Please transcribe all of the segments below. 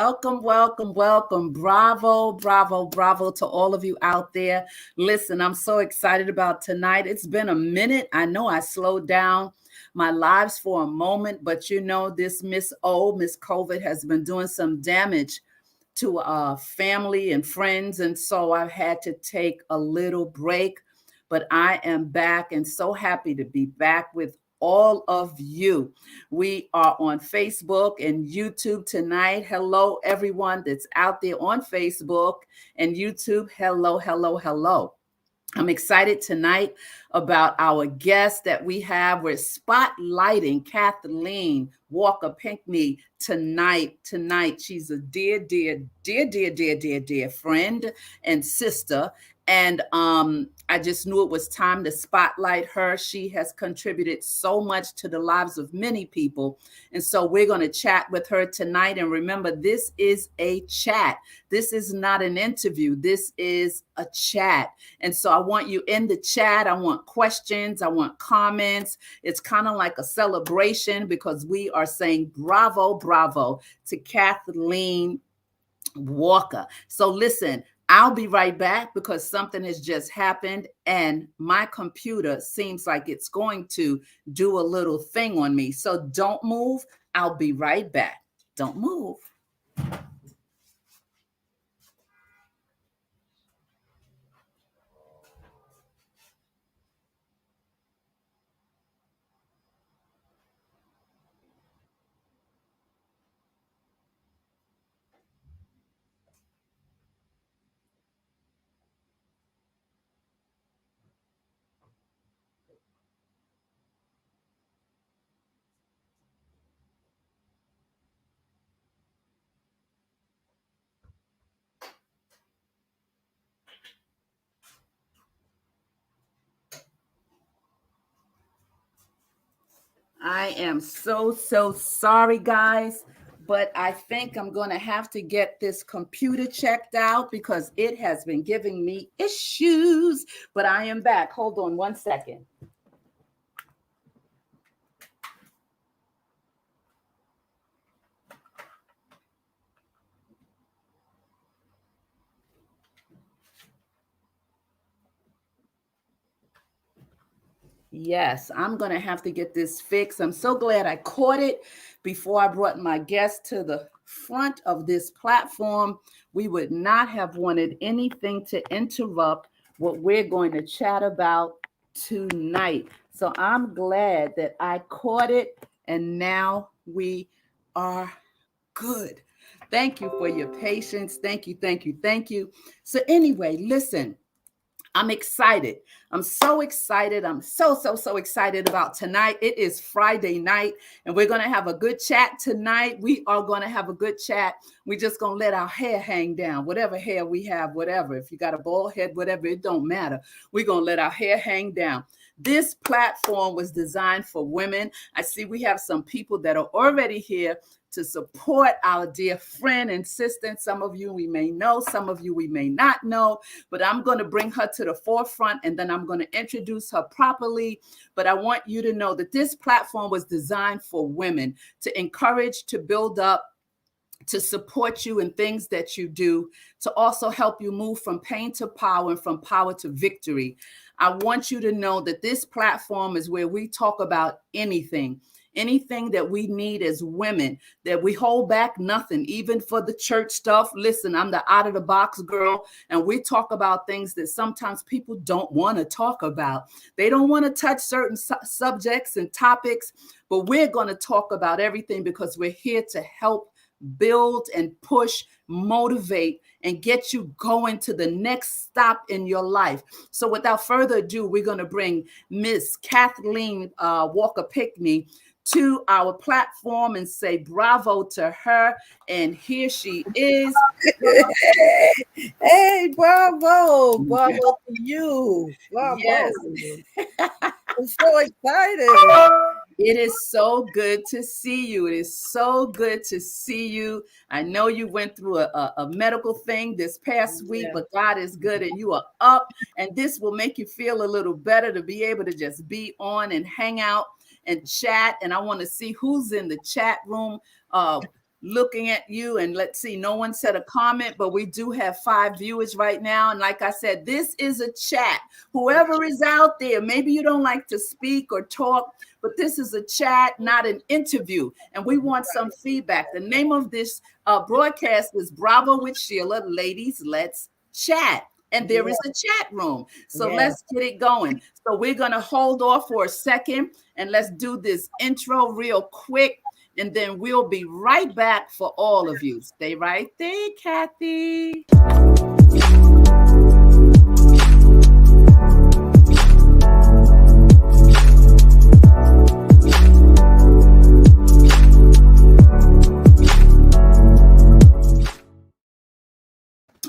Welcome, welcome, welcome. Bravo, bravo, bravo to all of you out there. Listen, I'm so excited about tonight. It's been a minute. I know I slowed down my lives for a moment, but this Miss COVID has been doing some damage to family and friends. And so I've had to take a little break, but I am back and so happy to be back with all of you. We are on Facebook and YouTube tonight. Hello, everyone that's out there on Facebook and YouTube. Hello, hello, hello. I'm excited tonight about our guest that we have. We're spotlighting Kathleen Walker Pinckney tonight. She's a dear friend and sister. And I just knew it was time to spotlight her. She has contributed so much to the lives of many people. And so we're going to chat with her tonight. And remember, this is a chat. This is not an interview. This is a chat. And so I want you in the chat. I want questions. I want comments. It's kind of like a celebration because we are saying bravo, bravo to Kathleen Walker. So listen, I'll be right back because something has just happened and my computer seems like it's going to do a little thing on me. So don't move. I'll be right back. Don't move. I am so sorry, guys, but I think I'm going to have to get this computer checked out because it has been giving me issues. But I am back. Hold on one second. Yes, I'm going to have to get this fixed. I'm so glad I caught it before I brought my guest to the front of this platform. We would not have wanted anything to interrupt what we're going to chat about tonight. So I'm glad that I caught it and now we are good. Thank you for your patience. Thank you, thank you, thank you. So anyway, listen. I'm excited. I'm so excited. I'm so excited about tonight. It is Friday night and we're going to have a good chat tonight. We are going to have a good chat. We're just going to let our hair hang down, whatever hair we have, whatever. If you got a bald head, whatever, it don't matter. We're going to let our hair hang down. This platform was designed for women. I see we have some people that are already here to support our dear friend and sister. Some of you we may know, some of you we may not know, but I'm going to bring her to the forefront and then I'm going to introduce her properly. But I want you to know that this platform was designed for women to encourage, to build up, to support you in things that you do, to also help you move from pain to power and from power to victory. I want you to know that this platform is where we talk about anything that we need as women, that we hold back nothing, even for the church stuff. Listen, I'm the out of the box girl, and we talk about things that sometimes people don't want to talk about. They don't want to touch certain subjects and topics, but we're going to talk about everything because we're here to help build and push, motivate, and get you going to the next stop in your life. So without further ado, we're going to bring Miss Kathleen Walker Pinckney to our platform and say bravo to her. And here she is. Hey, bravo to you. Bravo. Yes. I'm so excited. It is so good to see you. It is so good to see you. I know you went through a medical thing this past week, but God is good and you are up. And this will make you feel a little better to be able to just be on and hang out and chat. And I want to see who's in the chat room. looking at you, and let's see, no one said a comment, but we do have 5 viewers right now. And like I said, this is a chat. Whoever is out there, maybe you don't like to speak or talk, but this is a chat, not an interview. And we want some feedback. The name of this broadcast is Bravo with Sheila. Ladies, let's chat. And there is a chat room. So let's get it going. So we're going to hold off for a second and let's do this intro real quick. And then we'll be right back for all of you. Stay right there, Kathy.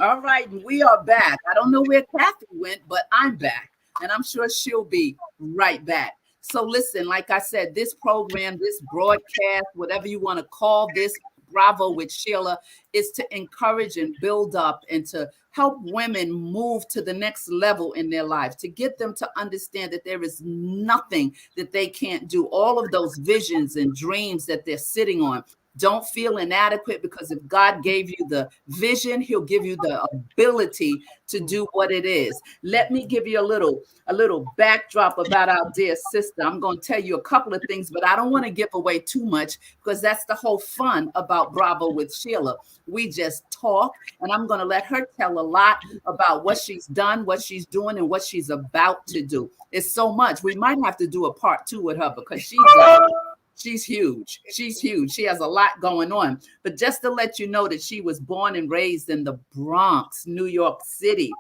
All right, we are back. I don't know where Kathy went, but I'm back. And I'm sure she'll be right back. So listen, like I said, this program, this broadcast, whatever you want to call this, Bravo with Sheila, is to encourage and build up and to help women move to the next level in their lives, to get them to understand that there is nothing that they can't do. All of those visions and dreams that they're sitting on. Don't feel inadequate, because if God gave you the vision, he'll give you the ability to do what it is. Let me give you a little backdrop about our dear sister. I'm going to tell you a couple of things, but I don't want to give away too much, because that's the whole fun about Bravo with Sheila. We just talk, and I'm going to let her tell a lot about what she's done, what she's doing, and what she's about to do. It's so much. We might have to do a part 2 with her, because she's huge. She's huge. She has a lot going on. But just to let you know that she was born and raised in the Bronx, New York City,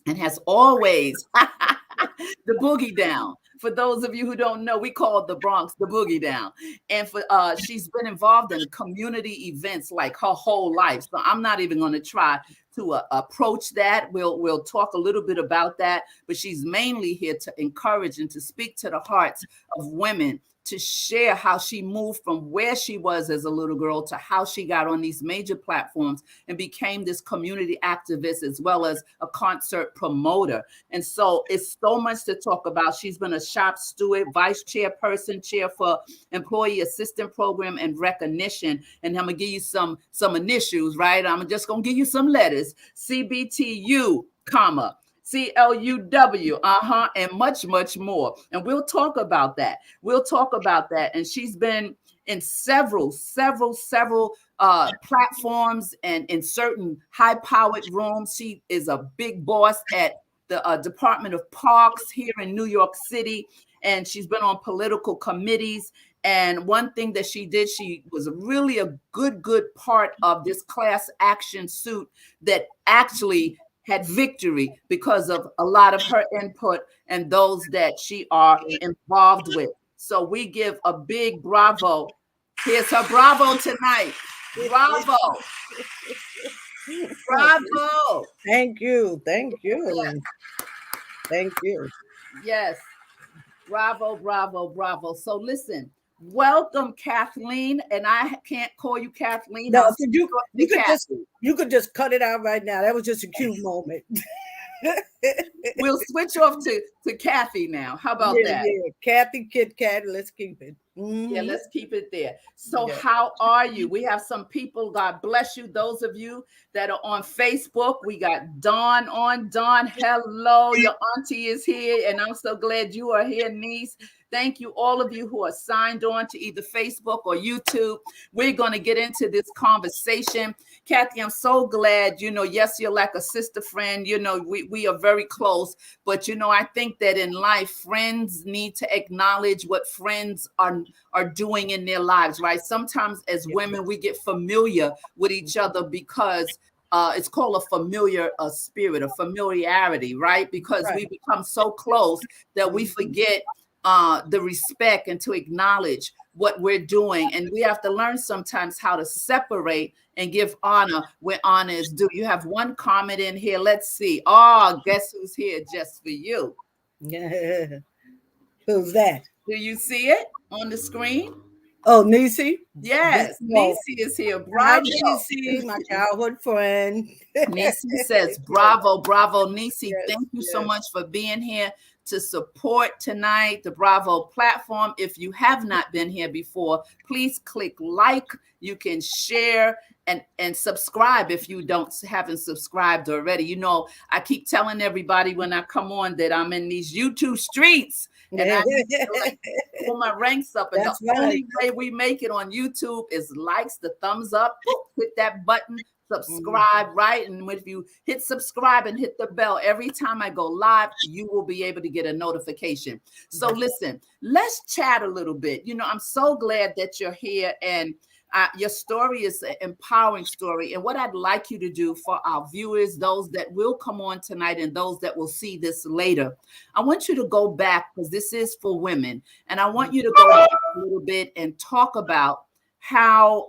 and has always the boogie down. For those of you who don't know, we call the Bronx the boogie down. And for she's been involved in community events like her whole life. So I'm not even going to try to approach that. We'll talk a little bit about that. But she's mainly here to encourage and to speak to the hearts of women, to share how she moved from where she was as a little girl to how she got on these major platforms and became this community activist as well as a concert promoter. And so it's so much to talk about. She's been a shop steward, vice chairperson, chair for employee assistant program and recognition. And I'm gonna give you some initials, right? I'm just gonna give you some letters: CBTU, comma, CLUW, and much, much more. And we'll talk about that. And she's been in several platforms and in certain high-powered rooms. She is a big boss at the Department of Parks here in New York City, and she's been on political committees. And one thing that she did, she was really a good part of this class action suit that actually had victory because of a lot of her input and those that she are involved with. So we give a big bravo. Here's her bravo tonight. Bravo. Bravo. Thank you. Yes. Bravo. So listen, welcome, Kathleen. And I can't call you Kathleen. No, you could just cut it out right now. That was just a cute moment. We'll switch off to Kathy now. How about that? Yeah. Kathy, Kit Kat, let's keep it. Mm-hmm. Yeah, let's keep it there. So how are you? We have some people, God bless you. Those of you that are on Facebook, we got Dawn on. Dawn, hello. Your auntie is here, and I'm so glad you are here, niece. Thank you, all of you who are signed on to either Facebook or YouTube. We're going to get into this conversation. Kathy, I'm so glad, yes, you're like a sister friend. We are very close. But, I think that in life, friends need to acknowledge what friends are doing in their lives, right? Sometimes as women, we get familiar with each other because it's called a familiar spirit, a familiarity, right? Because we become so close that we forget the respect and to acknowledge what we're doing. And we have to learn sometimes how to separate and give honor where honor is due. You have one comment in here. Let's see. Oh, guess who's here just for you? Yeah. Who's that? Do you see it on the screen? Oh, Nisi? Yes, Nisi is here. Bravo. Nisi, my childhood friend. Nisi says, bravo, Nisi. Yes, thank you so much for being here. to support tonight, the Bravo platform. If you have not been here before, please click like. You can share and subscribe if you haven't subscribed already. You know, I keep telling everybody when I come on that I'm in these YouTube streets, and I need to like pull my ranks up. And the only way we make it on YouTube is likes, the thumbs up, hit that button, subscribe, right? And if you hit subscribe and hit the bell, every time I go live, you will be able to get a notification. So listen, let's chat a little bit. You know, I'm so glad that you're here, and your story is an empowering story. And what I'd like you to do for our viewers, those that will come on tonight and those that will see this later, I want you to go back, because this is for women. And I want you to go back a little bit and talk about how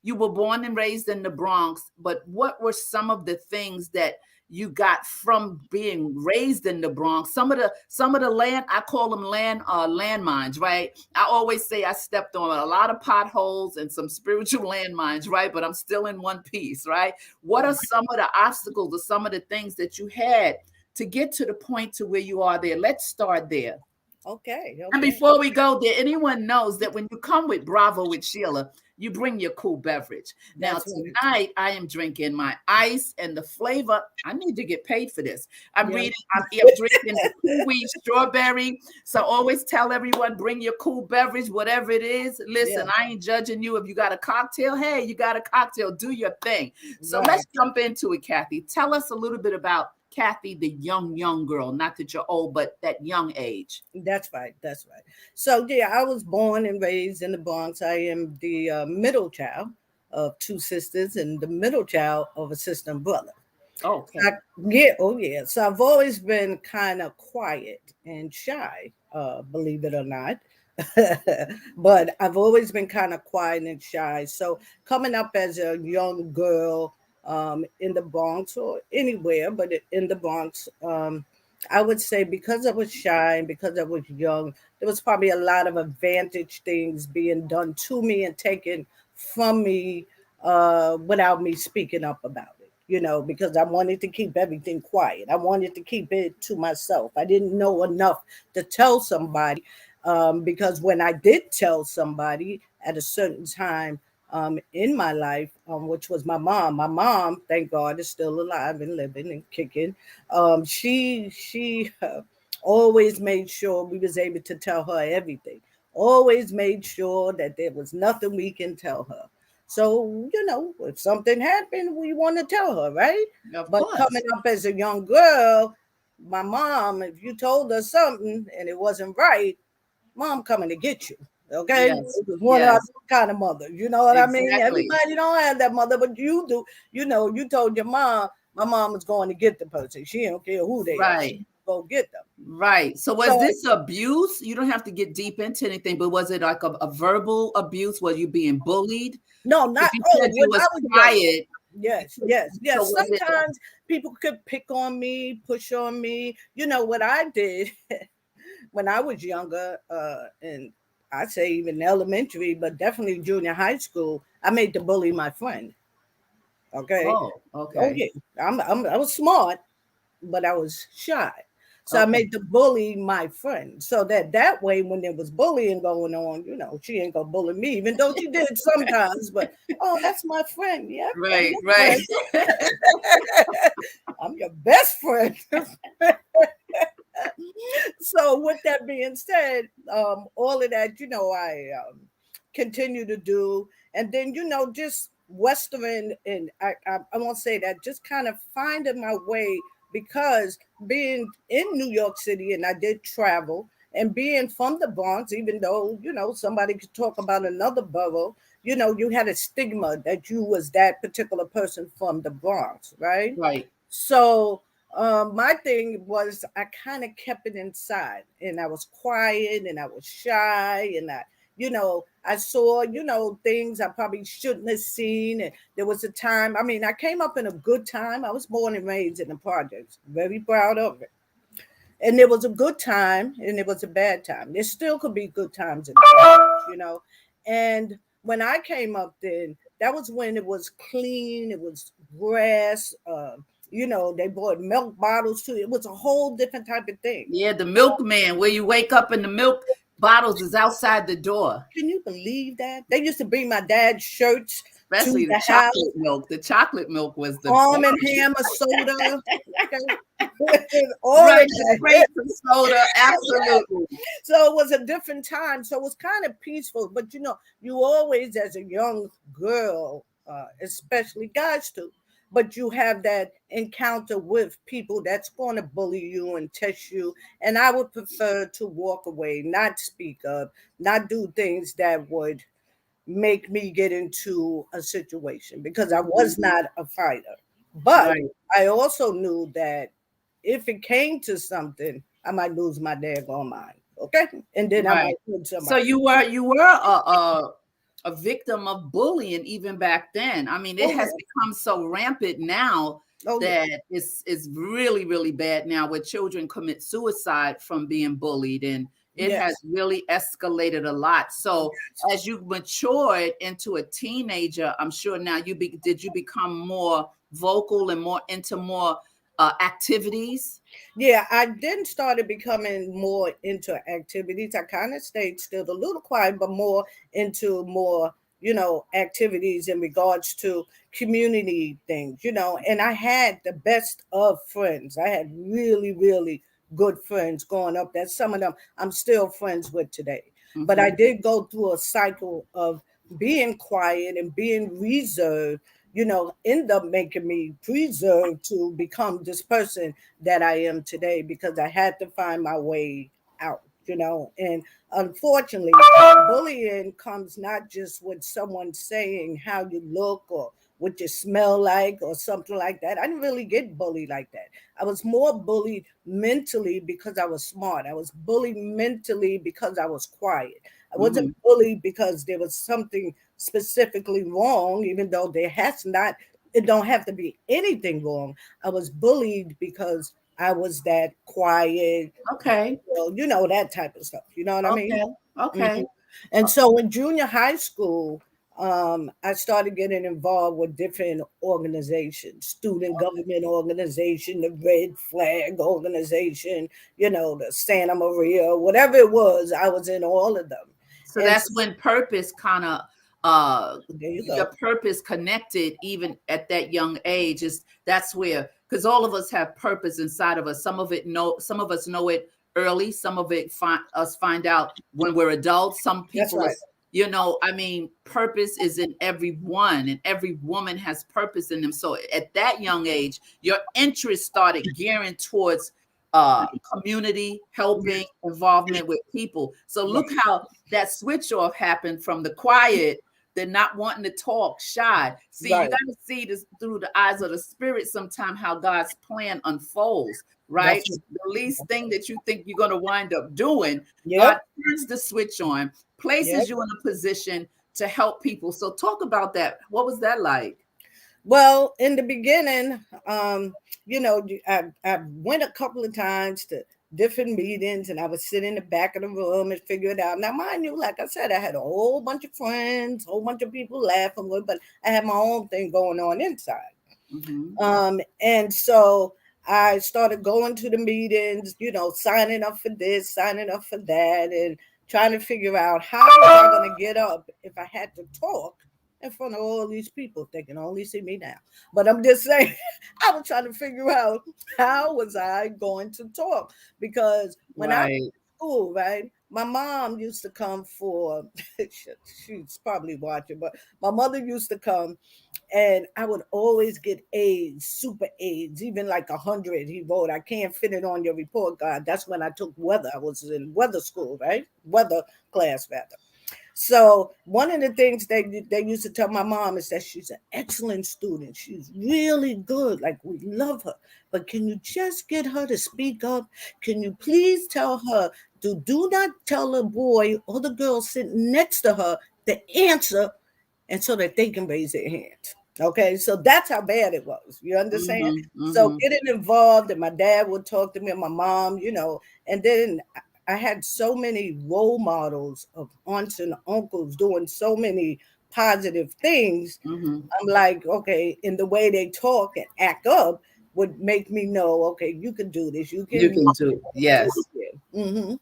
you were born and raised in the Bronx, but what were some of the things that you got from being raised in the Bronx? Some of the land, I call them landmines, right? I always say I stepped on a lot of potholes and some spiritual landmines, right? But I'm still in one piece, right? What are some of the obstacles or some of the things that you had to get to the point to where you are there? Let's start there. Okay. And before we go there, anyone knows that when you come with Bravo with Sheila, you bring your cool beverage. Now, tonight, I am drinking my ice, and the flavor, I need to get paid for this. I'm drinking the kiwi strawberry. So always tell everyone, bring your cool beverage, whatever it is. Listen, I ain't judging you. If you got a cocktail, hey, you got a cocktail, do your thing. So let's jump into it, Kathy. Tell us a little bit about Kathy, the young girl, not that you're old, but that young age. That's right. So I was born and raised in the Bronx. I am the middle child of two sisters and the middle child of a sister and brother. Okay. So I've always been kind of quiet and shy, believe it or not. But I've always been kind of quiet and shy. So coming up as a young girl, in the Bronx or anywhere, but in the Bronx, I would say because I was shy and because I was young, there was probably a lot of advantage things being done to me and taken from me without me speaking up about it, you know, because I wanted to keep everything quiet. I wanted to keep it to myself. I didn't know enough to tell somebody, because when I did tell somebody at a certain time, in my life, which was my mom. My mom, thank God, is still alive and living and kicking. She always made sure we was able to tell her everything. Always made sure that there was nothing we can tell her. So, you know, if something happened, we want to tell her, right? But coming up as a young girl, my mom, if you told her something and it wasn't right, mom coming to get you. Okay, it was one of our kind of mother. You know what I mean? Everybody don't have that mother, but you do. You know, you told your mom, my mom was going to get the person. She don't care who they are. She go get them. Right. So was this abuse? You don't have to get deep into anything, but was it like a verbal abuse? Were you being bullied? No, not. You said you was quiet. Yes. So sometimes people could pick on me, push on me. You know what I did when I was younger, and I'd say even elementary, but definitely junior high school, I made the bully my friend. Okay. Oh, okay. I was smart, but I was shy. So I made the bully my friend. So that way, when there was bullying going on, you know, she ain't gonna bully me, even though she did sometimes. But that's my friend. Yeah. Right. I'm your best friend. So with that being said, all of that, you know, I continue to do. And then, you know, just Western, and I won't say that, just kind of finding my way, because being in New York City, and I did travel, and being from the Bronx, even though, you know, somebody could talk about another borough, you know, you had a stigma that you was that particular person from the Bronx, right? Right. So my thing was I kind of kept it inside, and I was quiet and I was shy, and I saw, things I probably shouldn't have seen. And there was a time, I came up in a good time. I was born and raised in the projects, very proud of it. And there was a good time and there was a bad time. There still could be good times in the projects. And when I came up then, that was when it was clean, it was grass, They bought milk bottles too. It was a whole different type of thing. Yeah, the milkman, where you wake up and the milk bottles is outside the door. Can you believe that? They used to bring my dad's shirts to Especially the the house. chocolate milk. The chocolate milk was the Arm and best. Hammer soda. All of Right, the that. crates of soda, absolutely. So it was a different time. So it was kind of peaceful. But you always, as a young girl, especially guys too, but you have that encounter with people that's going to bully you and test you. And I would prefer to walk away, not speak up, not do things that would make me get into a situation because I was Mhm. not a fighter. But Right, I also knew that if it came to something, I might lose my daggone mind. Okay. And then I right. might hurt So somebody. you were a victim of bullying even back then. I mean, it Oh, has yeah. become so rampant now Oh, yeah. that it's really, really bad now where children commit suicide from being bullied, and it has Yes. really escalated a lot. So as you matured into a teenager, I'm sure now did you become more vocal and more into more activities? Yeah, I then started becoming more into activities. I kind of stayed still a little quiet, but more into more, activities in regards to community things, and I had the best of friends. I had really, really good friends growing up that some of them I'm still friends with today. But I Hmm. did go through a cycle of being quiet and being reserved, end up making me preserve to become this person that I am today because I had to find my way out, and unfortunately, bullying comes not just with someone saying how you look or what you smell like or something like that. I didn't really get bullied like that. I was more bullied mentally because I was smart. I was bullied mentally because I was quiet. I wasn't Hmm. bullied because there was something specifically wrong, even though there has not, it don't have to be anything wrong. I was bullied because I was that quiet, Okay. that type of stuff. You know what I mean? Okay. Mhm. Okay. And so in junior high school, I started getting involved with different organizations, student government organization, the Red Flag organization, the Santa Maria, whatever it was, I was in all of them. So And that's when purpose kind of there you your go. purpose connected even at that young age is that's where because all of us have purpose inside of us. Some of us know it early, some of it find out when we're adults. Some That's people right. is I mean, purpose is in everyone, and every woman has purpose in them. So at that young age, your interest started gearing towards community, helping, involvement with people. So look Right. how that switch off happened from the quiet, the not wanting to talk, shy. See, you Right. got to see this through the eyes of the spirit sometime how God's plan unfolds, right? That's The least thing that you think you're going to wind up doing, God yep. turns the switch on, Yep. places you in a position to help people. So talk about that. What was that like? Well, in the beginning, I went a couple of times to different meetings and I would sit in the back of the room and figure it out. Now, mind you, like I said, I had a whole bunch of friends, whole bunch of people laughing with, but I had my own thing going on inside. Hmm. And so I started going to the meetings, signing up for this, signing up for that, and trying to figure out how was I going to get up if I had to talk in front of all these people. They can only see me now, but I'm just saying, I was trying to figure out how was I going to talk because when I was Right. in school, right, my mom used to come for. She's probably watching, but my mother used to come and I would always get A's, super A's, even like 100. He wrote, "I can't fit it on your report card." That's when I took weather. I was in weather school, right? Weather class, rather. So one of the things they used to tell my mom is that she's an excellent student. She's really good. Like we love her. But can you just get her to speak up? Can you please tell her to do not tell the boy or the girl sitting next to her the answer and so that they can raise their hands. Okay, so that's how bad it was. You understand? Hmm. So Hmm. getting involved, and my dad would talk to me, and my mom, and then I had so many role models of aunts and uncles doing so many positive things. Hmm. I'm like, okay, in the way they talk and act up, would make me know, okay, you can do this. You You can can do, do yes. it. And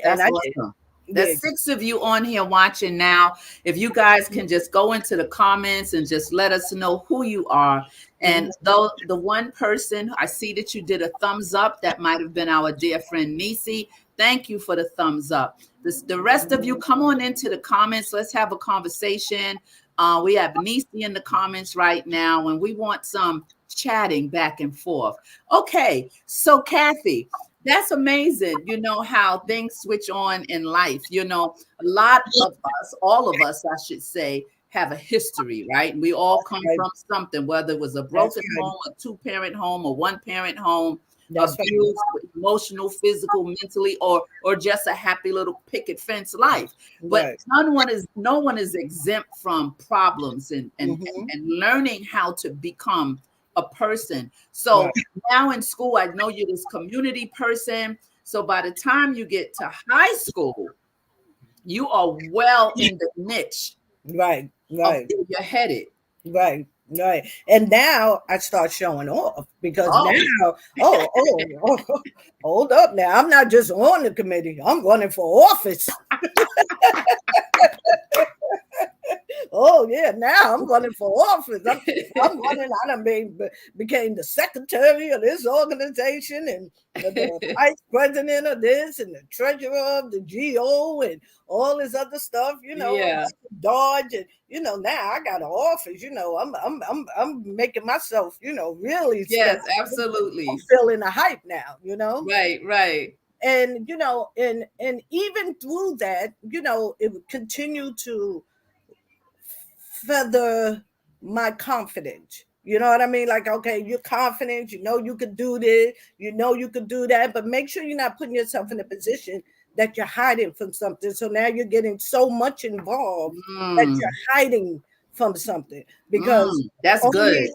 That's I did. awesome. Yeah. There's 6 of you on here watching now. If you guys can just go into the comments and just let us know who you are. And Mhm. though the one person, I see that you did a thumbs up, that might have been our dear friend Nisi. Thank you for the thumbs up. The rest of you, come on into the comments. Let's have a conversation. We have Nisi in the comments right now, and we want some chatting back and forth. Okay, so Kathy, that's amazing. You know how things switch on in life. You know, a lot of us, all of us, I should say, have a history, right? We all come Right. from something, whether it was a That's broken right. home, a two-parent home, a one-parent home, That's right. abuse, emotional, physical, mentally, or just a happy little picket fence life. But Right. no one is exempt from problems Hmm. and learning how to become a person. Right. So now in school, I know you're this community person. So by the time you get to high school, you are well in the niche Right. of Right. where you're headed. Right. Right. And now I start showing off because Oh, now, hold up now. I'm not just on the committee. I'm running for office. Oh yeah, now I'm running for office. I'm running. I done became the secretary of this organization and the vice president of this and the treasurer of the GO and all this other stuff. yeah. Dodge and now I got an office. I'm making myself really stand. Yes, I'm absolutely. feeling the hype now. Right, right. And and even through that, it would continue to feather my confidence. You know what I mean? Like, okay, you're confident, you could do this, you could do that, but make sure you're not putting yourself in a position that you're hiding from something. So now you're getting so much involved that Mm, you're hiding from something because that's good.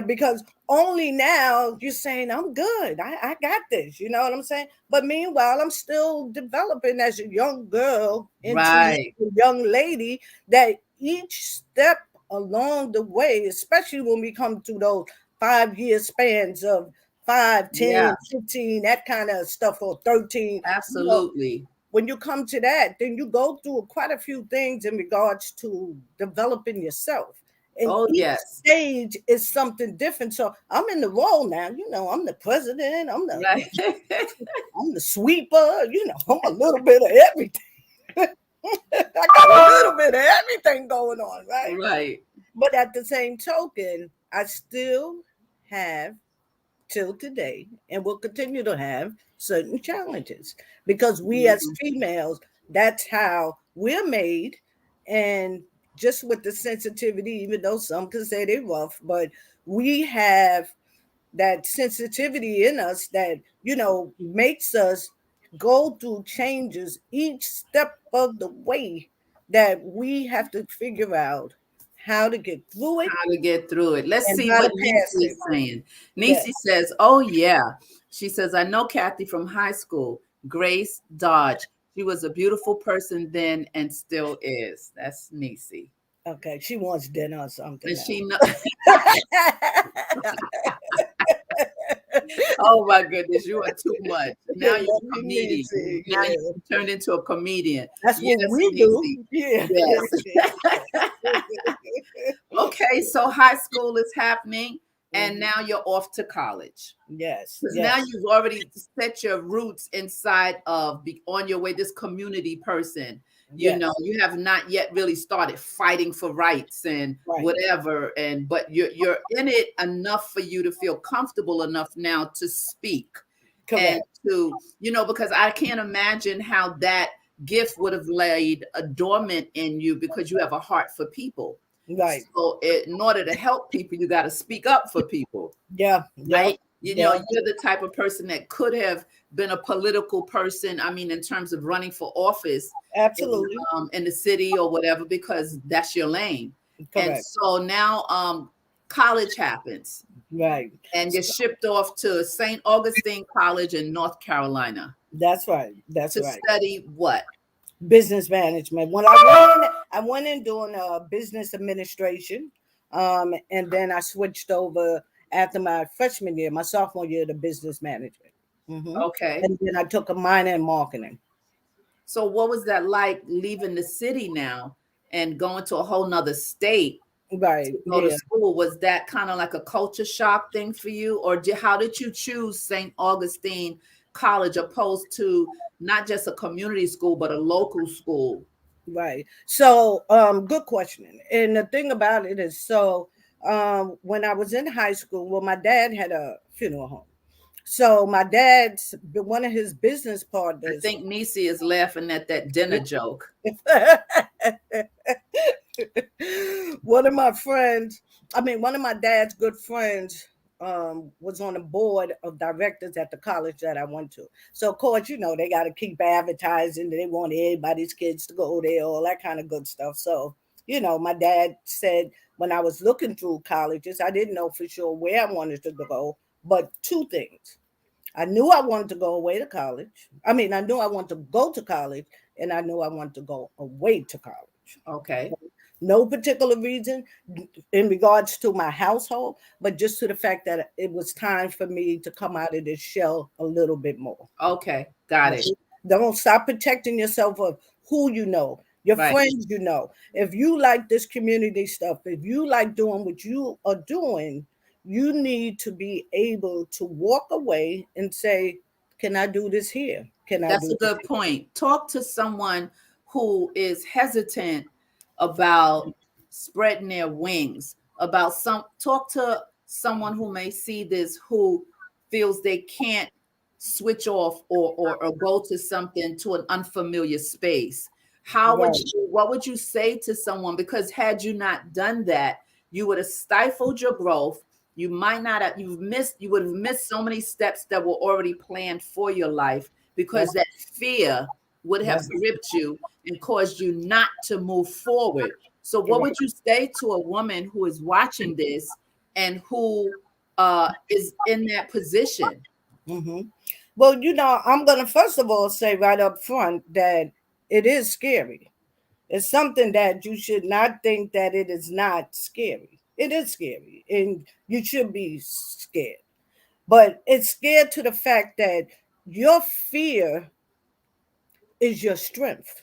because only now you're saying, I'm good. I got this. You know what I'm saying? But meanwhile, I'm still developing as a young girl into Right. a young lady that each step along the way, especially when we come to those 5 year spans of 5, Yeah, 10, 15, that kind of stuff, or 13, absolutely. when you come to that, then you go through quite a few things in regards to developing yourself. And Oh, each yes. stage is something different. So I'm in the role now. I'm the president. Right. I'm the sweeper. I'm a little bit of everything. I got a little bit of everything going on, right? Right. But at the same token, I still have till today and will continue to have certain challenges because we as Mhm. females, that's how we're made. And just with the sensitivity, even though some can say they're rough, but we have that sensitivity in us that makes us go through changes each step of the way, that we have to figure out how to get through it How to get through it. Let's and see how to what pass Nisi it. is saying. Yeah. Nisi says, oh, yeah. She says, I know Kathy from high school, Grace Dodge. She was a beautiful person then and still is. That's Nisi. Okay, she wants dinner or something And now. she know, oh my goodness, you are too much. Now you're Love a you, comedian. Niecy. Now you Yeah. turned into a comedian. That's what Yes, we Nisi. do. Yeah. Yes. Okay, so high school is happening, and Mhm. now you're off to college. Yes, Because now yes, you've already set your roots inside of on your way, this community person. You know, yes. you have not yet really started fighting for rights and Right. whatever, but you're in it enough for you to feel comfortable enough now to speak and Correct. to, because I can't imagine how that gift would have laid a dormant in you because you have a heart for people. Right. So in order to help people, you got to speak up for people, Yeah. Yep. right? Yeah. You're the type of person that could have been a political person. I mean, in terms of running for office Absolutely. in the city or whatever, because that's your lane. And Correct. so now college happens Right. and you're shipped off to St. Augustine College in North Carolina That's right. That's to right. study what? Business management. When I went in doing business administration, and then I switched over after my freshman year, my sophomore year, to business management. Hmm. Okay. And then I took a minor in marketing. So what was that like leaving the city now and going to a whole nother state Right. to go to Yeah. school? Was that kind of like a culture shock thing for you? Or how did you choose St. Augustine College opposed to not just a community school, but a local school? Right. So, good question. And the thing about it is, so when I was in high school, well, my dad had a funeral home. So my dad's one of his business I partners. think Nisi is laughing at that dinner joke. One of my friends, one of my dad's good friends, was on the board of directors at the college that I went to. So of course, they got to keep advertising. They want everybody's kids to go there, all that kind of good stuff. So, my dad said when I was looking through colleges, I didn't know for sure where I wanted to go, but two things. I knew I wanted to go away to college. I knew I wanted to go to college, and I knew I wanted to go away to college. Okay. No particular reason in regards to my household, but just to the fact that it was time for me to come out of this shell a little bit more. Okay. Got it. Okay? Don't stop protecting yourself of who you know, your Right. friends you know. If you like this community stuff, if you like doing what you are doing, you need to be able to walk away and say, can I do this here? Can I That's do a this good point. Talk to someone who is hesitant about spreading their wings, about talk to someone who may see this who feels they can't switch off or go to something to an unfamiliar space. here? How would Right. you what would you say to someone? Because had you not done that, you would have stifled your growth. You might not have you would have missed so many steps that were already planned for your life because That's that fear would have that's gripped you and caused you not to move forward. So, what right. would you say to a woman who is watching this and who is in that position? Hmm. Well, I'm going to first of all say right up front that it is scary. It's something that you should not think that it is not scary. It is scary, and you should be scared. But it's scared to the fact that your fear is your strength.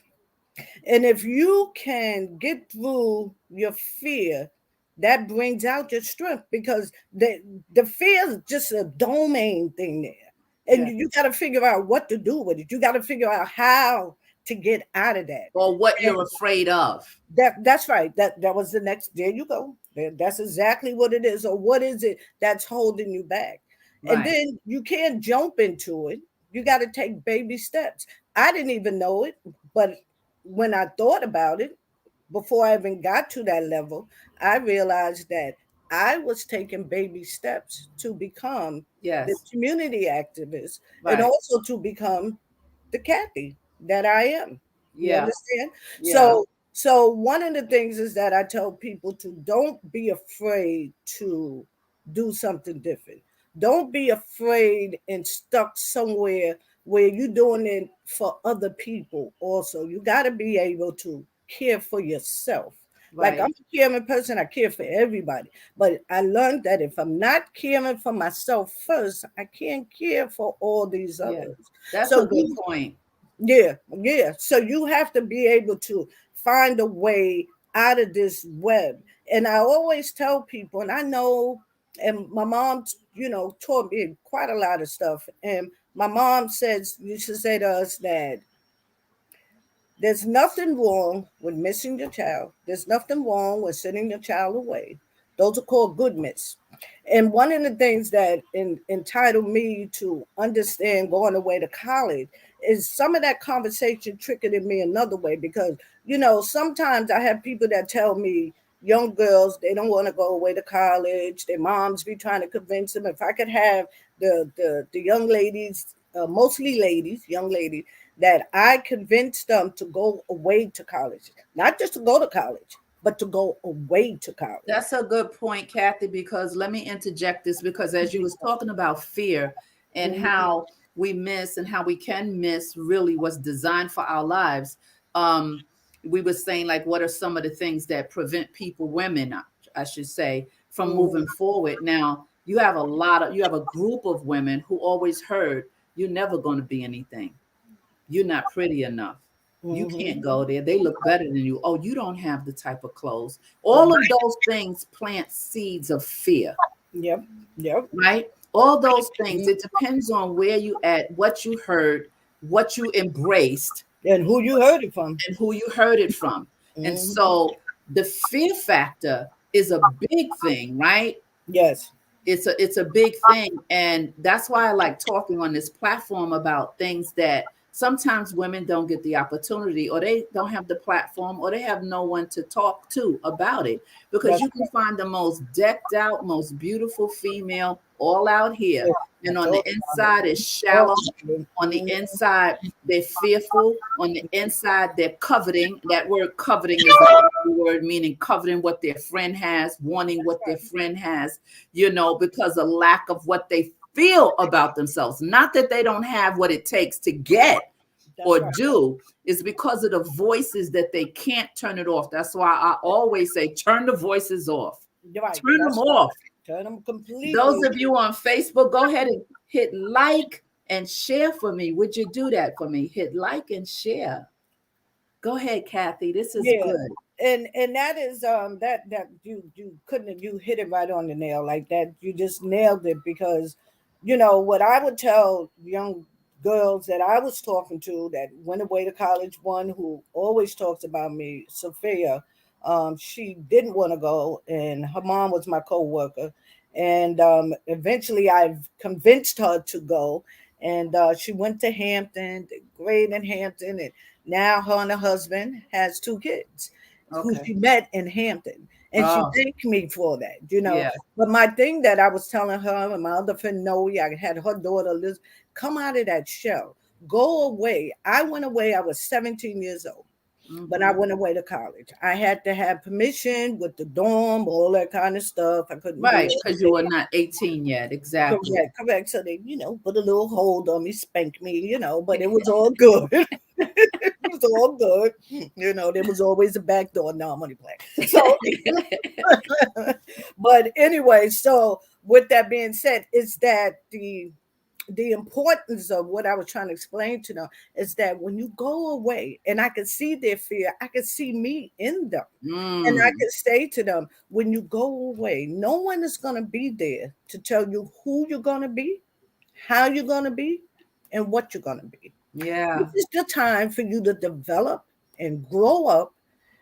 And if you can get through your fear, that brings out your strength because the fear is just a domain thing there. And Yeah. you got to figure out what to do with it. You got to figure out how to get out of that. Or what And you're afraid of. that's right. That was the next. There you go. That's exactly what it is. Or what is it that's holding you back? And Right. then you can't jump into it. You got to take baby steps. I didn't even know it, but when I thought about it, before I even got to that level, I realized that I was taking baby steps to become the Yes. community activist and Right. also to become the Kathy that I am. You Yeah. understand? Yeah. So one of the things is that I tell people to don't be afraid to do something different. Don't be afraid and stuck somewhere where you're doing it for other people also. You got to be able to care for yourself. Like I'm Right. a caring person, I care for everybody. But I learned that if I'm not caring for myself first, I can't care for all these Yeah. others. That's a So good point. yeah, yeah. So you have to be able to find a way out of this web. And I always tell people, and I know, and my mom, taught me quite a lot of stuff. And my mom used to say to us that there's nothing wrong with missing your child. There's nothing wrong with sending your child away. Those are called good miss. And one of the things that entitled me to understand going away to college is some of that conversation trickled in me another way because, sometimes I have people that tell me, young girls, they don't want to go away to college. Their moms be trying to convince them. If I could have the young ladies, mostly ladies, young ladies, that I convinced them to go away to college, not just to go to college, but to go away to college. That's a good point, Kathy, because let me interject this because as you was talking about fear and Mhm. how we miss and how we can miss really what's designed for our lives, um, we were saying like what are some of the things that prevent people, women, I should say, from Mhm. moving forward. Now, you have a group of women who always heard you're never going to be anything. You're not pretty enough. You Mm-hmm. can't go there. They look better than you. Oh, you don't have the type of clothes. All of those things plant seeds of fear, Yep. Yep. right? All those things. Mhm. It depends on where you at, what you heard, what you embraced, And who you heard it from. and who you heard it from. And Hmm. so the fear factor is a big thing, right? Yes. It's a big thing, and that's why I like talking on this platform about things that sometimes women don't get the opportunity, or they don't have the platform, or they have no one to talk to about it, because That's you can find the most decked out, most beautiful female all out here, it. I and on the told you. inside is Oh, shallow. On the mhm. inside they're fearful. On the inside they're coveting. That word coveting is a word meaning coveting what their friend has, wanting That's what their right. friend has, because of lack of what they feel about themselves. Not that they don't have what it takes to get That's or right. do, is because of the voices that they can't turn it off. That's why I always say, turn the voices off, You're right. turn them That's right. off. Turn them Those completely. of you on Facebook, go ahead and hit like and share for me. Would you do that for me? Hit like and share. Go ahead, Kathy. This is Yeah. good. And that is that you couldn't you hit it right on the nail like that. You just nailed it because what I would tell young girls that I was talking to that went away to college, one who always talks about me, Sophia. She didn't want to go, and her mom was my co-worker, and eventually I've convinced her to go, and she went to Hampton, did great in Hampton, and now her and her husband has two kids who Okay. she met in Hampton. And she Oh, thanked me for that. yeah. But my thing that I was telling her and my other friend Noe, I had her daughter Liz, come out of that shell. Go away. I went away, I was 17 years old. But I Hmm. went away to college. I had to have permission with the dorm, all that kind of stuff. I couldn't do Right, because you anything. were not 18 yet. Exactly. Correct, correct. So they, put a little hold on me, spank me, but it was all good. It was all good. There was always a back door. No, I'm only playing. So, but anyway, so with that being said, is that the importance of what I was trying to explain to them is that when you go away, and I could see their fear, I could see me in them. And I Mm, could say to them, when you go away, no one is going to be there to tell you who you're going to be, how you're going to be, and what you're going to be. This yeah. is the time for you to develop and grow up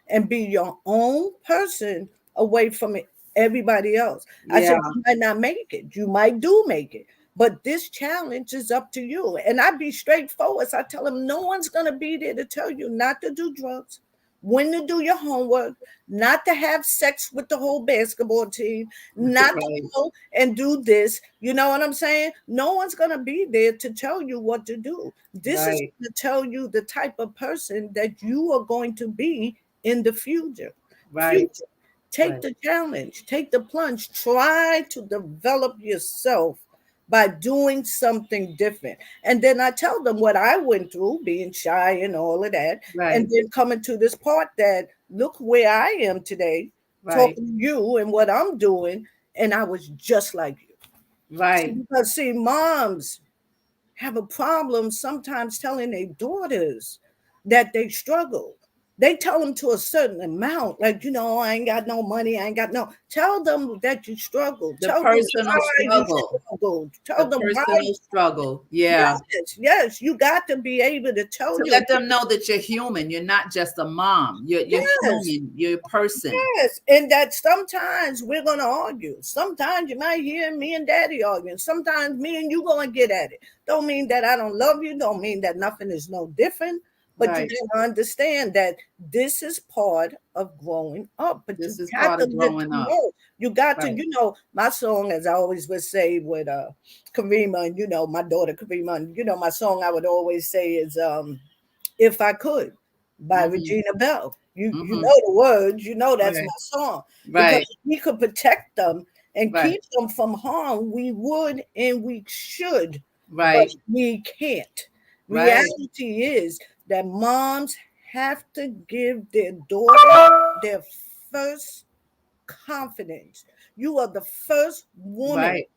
and be your own person away from everybody else. I Yeah. said, you might not make it. You might do make it. But this challenge is up to you. And I be straightforward. So I tell them no one's going to be there to tell you not to do drugs, when to do your homework, not to have sex with the whole basketball team, not to Right. go and do this. You know what I'm saying? No one's going to be there to tell you what to do. This is Right. to tell you the type of person that you are going to be in the future. Right. Future. Take Right. the challenge, take the plunge, try to develop yourself by doing something different. And then I tell them what I went through, being shy and all of that. And Right. then coming to this part that look where I am today, Right. talking to you and what I'm doing. And I was just like you. See, Right. because see, moms have a problem sometimes telling their daughters that they struggle. They tell them to a certain amount, like, I ain't got no money, I ain't got no. Tell them that you struggle. The Tell them personal why you struggle. struggle. The Tell them why. personal struggle. Yeah. Yes, yes, you got to be able to tell To your let them know that you're human. You're not just a mom. You're yes. human. You're a person. Yes, and that sometimes we're gonna argue. Sometimes you might hear me and Daddy arguing. Sometimes me and you gonna get at it. Don't mean that I don't love you. Don't mean that nothing is no different. But you Right. gotta understand that this is part of growing up. But you This is got part to of let growing them up. know. You got to, Right. my song, as I always would say with Karima, and my daughter Karima, and my song I would always say is If I Could by Hmm. Regina Bell. You Hmm. know the words, that's Right. my song. Because Right. if we could protect them and Right. keep them from harm, we would and we should, but Right. we can't. Right. Reality is that moms have to give their daughter their first confidence. You are the first woman Right.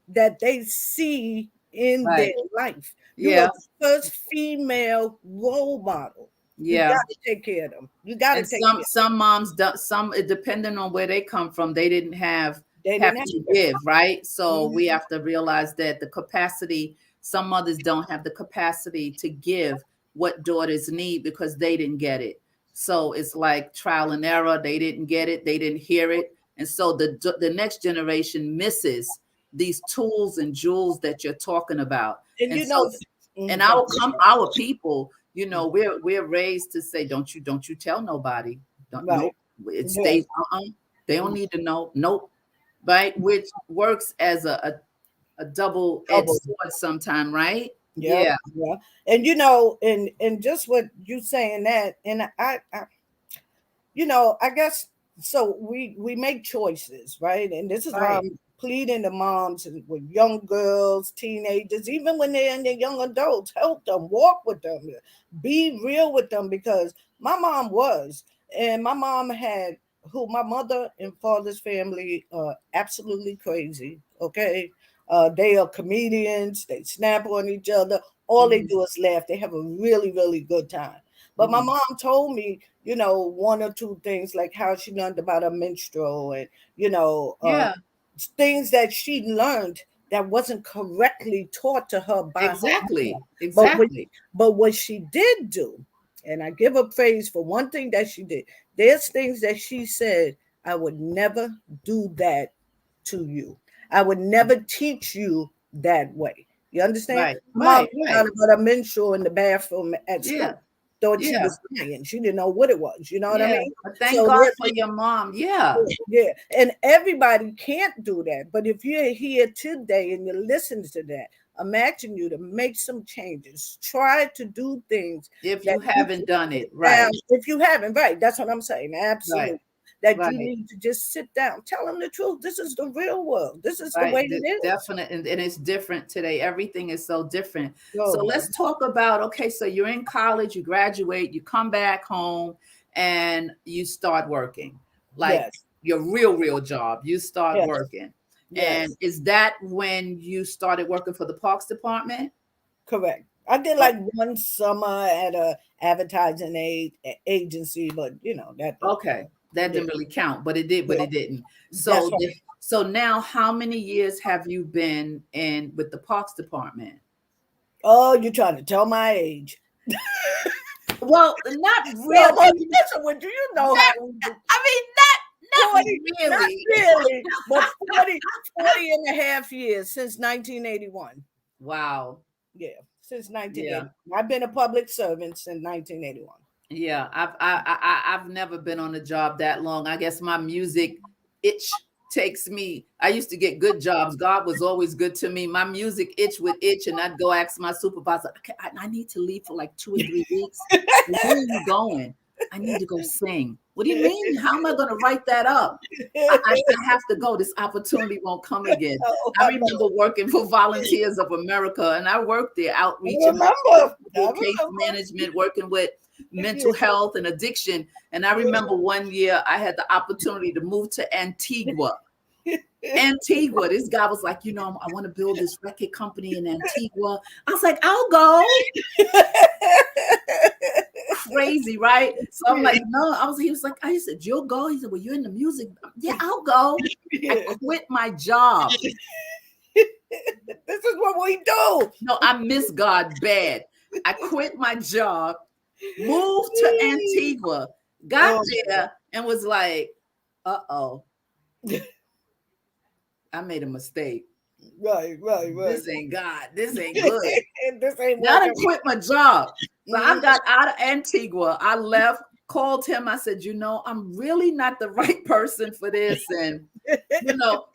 that they see in their Right. life. You are Yeah. the first female role model. You Yeah. got to take care of them. You got to And take care. some moms don't, some, depending on where they come from, they didn't They have didn't have to it. give, right? So we Mhm. have to realize that the capacity, some mothers don't have the capacity to give what daughters need because they didn't get it. So it's like trial and error. They didn't get it, they didn't hear it, and so the next generation misses these tools and jewels that you're talking about. And And you so, know, and go our people, you ahead. know, we're raised to say, don't you tell nobody. Don't, Right. nope. It Yes. stays. They don't need to know. Nope. Right. Which works as a double-edged Double. sword sometime. Right. Yep. Yeah. Yeah. And you know, and just what you saying that, and I I guess so. We make choices, right? And this is why Right. I'm pleading to moms and with young girls, teenagers, even when they're in their young adults, help them, walk with them, be real with them, because my mom was, and my mom had who my mother and father's family are absolutely crazy. Okay, they are comedians. They snap on each other. All they Hmm. do is laugh. They have a really, really good time. But my Hmm. mom told me, one or two things, like how she learned about a minstrel, and, you know, uh, Yeah. things that she learned that wasn't correctly taught to her by her mom. Exactly. But what, Exactly. but what she did do, and I give her praise for one thing that she did, there's things that she said, I would never do that to you. I would never teach you that way. You understand? Right. My mom Right. Right. found about a minstrel in the bathroom at school, Yeah. thought she Yeah. was lying. She didn't know what it was. You know what I Yeah. mean? But thank So God for your mom. Yeah. yeah, and everybody can't do that. But if you're here today and you're listening to that, imagine you to make some changes. Try to do things If that you you haven't can done sit it, down. right. If you haven't, right? That's what I'm saying. Right. Absolutely. That you Right. need to just sit down, tell them the truth. This is the real world. This is the Right. way it is. Definite. And it's different today. Everything is so different. So Oh, let's talk about, okay, so you're in college, you graduate, you come back home and you start working. Like yes, your real job. You start yes, working. And yes. is that when you started working for the Parks Department? Correct. I did Oh, like one summer at a advertising agency, but that don't count. okay. That Yeah, didn't really count, but it did, but yeah, it didn't. that's So right. so now how many years have you been in with the Parks Department? Oh, you're trying to tell my age. Well, not No, but really. listen, would you know how Not, we do I mean, not 40, not really. really, but 40 and a half years since 1981. Wow. Yeah, since Yeah. 1980. I've been a public servant since 1981. Yeah. I've never been on a job that long. I guess my music itch takes me. I used to get good jobs. God was always good to me. My music itch would itch, and I'd go ask my supervisor, okay, I need to leave for like 2 or 3 weeks. Where are you going? I need to go sing. What do you mean? How am I going to write that up? I have to go. This opportunity won't come again. Oh, I I know. remember working for Volunteers of America, and I worked there, I outreach and remember. I case remember. management, working with mental health and addiction. And I remember one year I had the opportunity to move to Antigua. Antigua. This guy was like, I want to build this record company in Antigua. I was like, I'll go. Crazy, right? So I'm like, no, he was like, I said, you'll go. He said, well, you're in the music. Yeah, I'll go. I Yeah. quit my job. This is what we do. No, I miss God bad. I quit my job, moved to Antigua, got Oh, there, and was like, uh-oh, I made a mistake. right, right, right. This ain't God. This ain't good. This ain't Now I done working. quit my job. So I Mhm. got out of Antigua. I left, called him. I said, I'm really not the right person for this. And,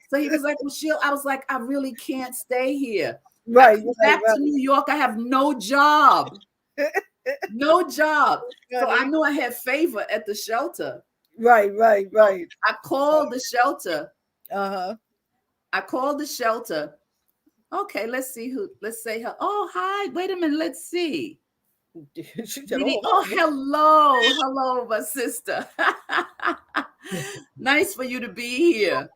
so he was like, well, I was like, I really can't stay here. I Right, come right, back to New York. I have no job. No job. So I right. knew I had favor at the shelter. Right, right, right. I called the shelter. Uh-huh. I called the shelter. Okay, let's say her. Oh, hi. Wait a minute. Let's see. She said, Didi, oh, oh, hello, my sister. Nice for you to be here.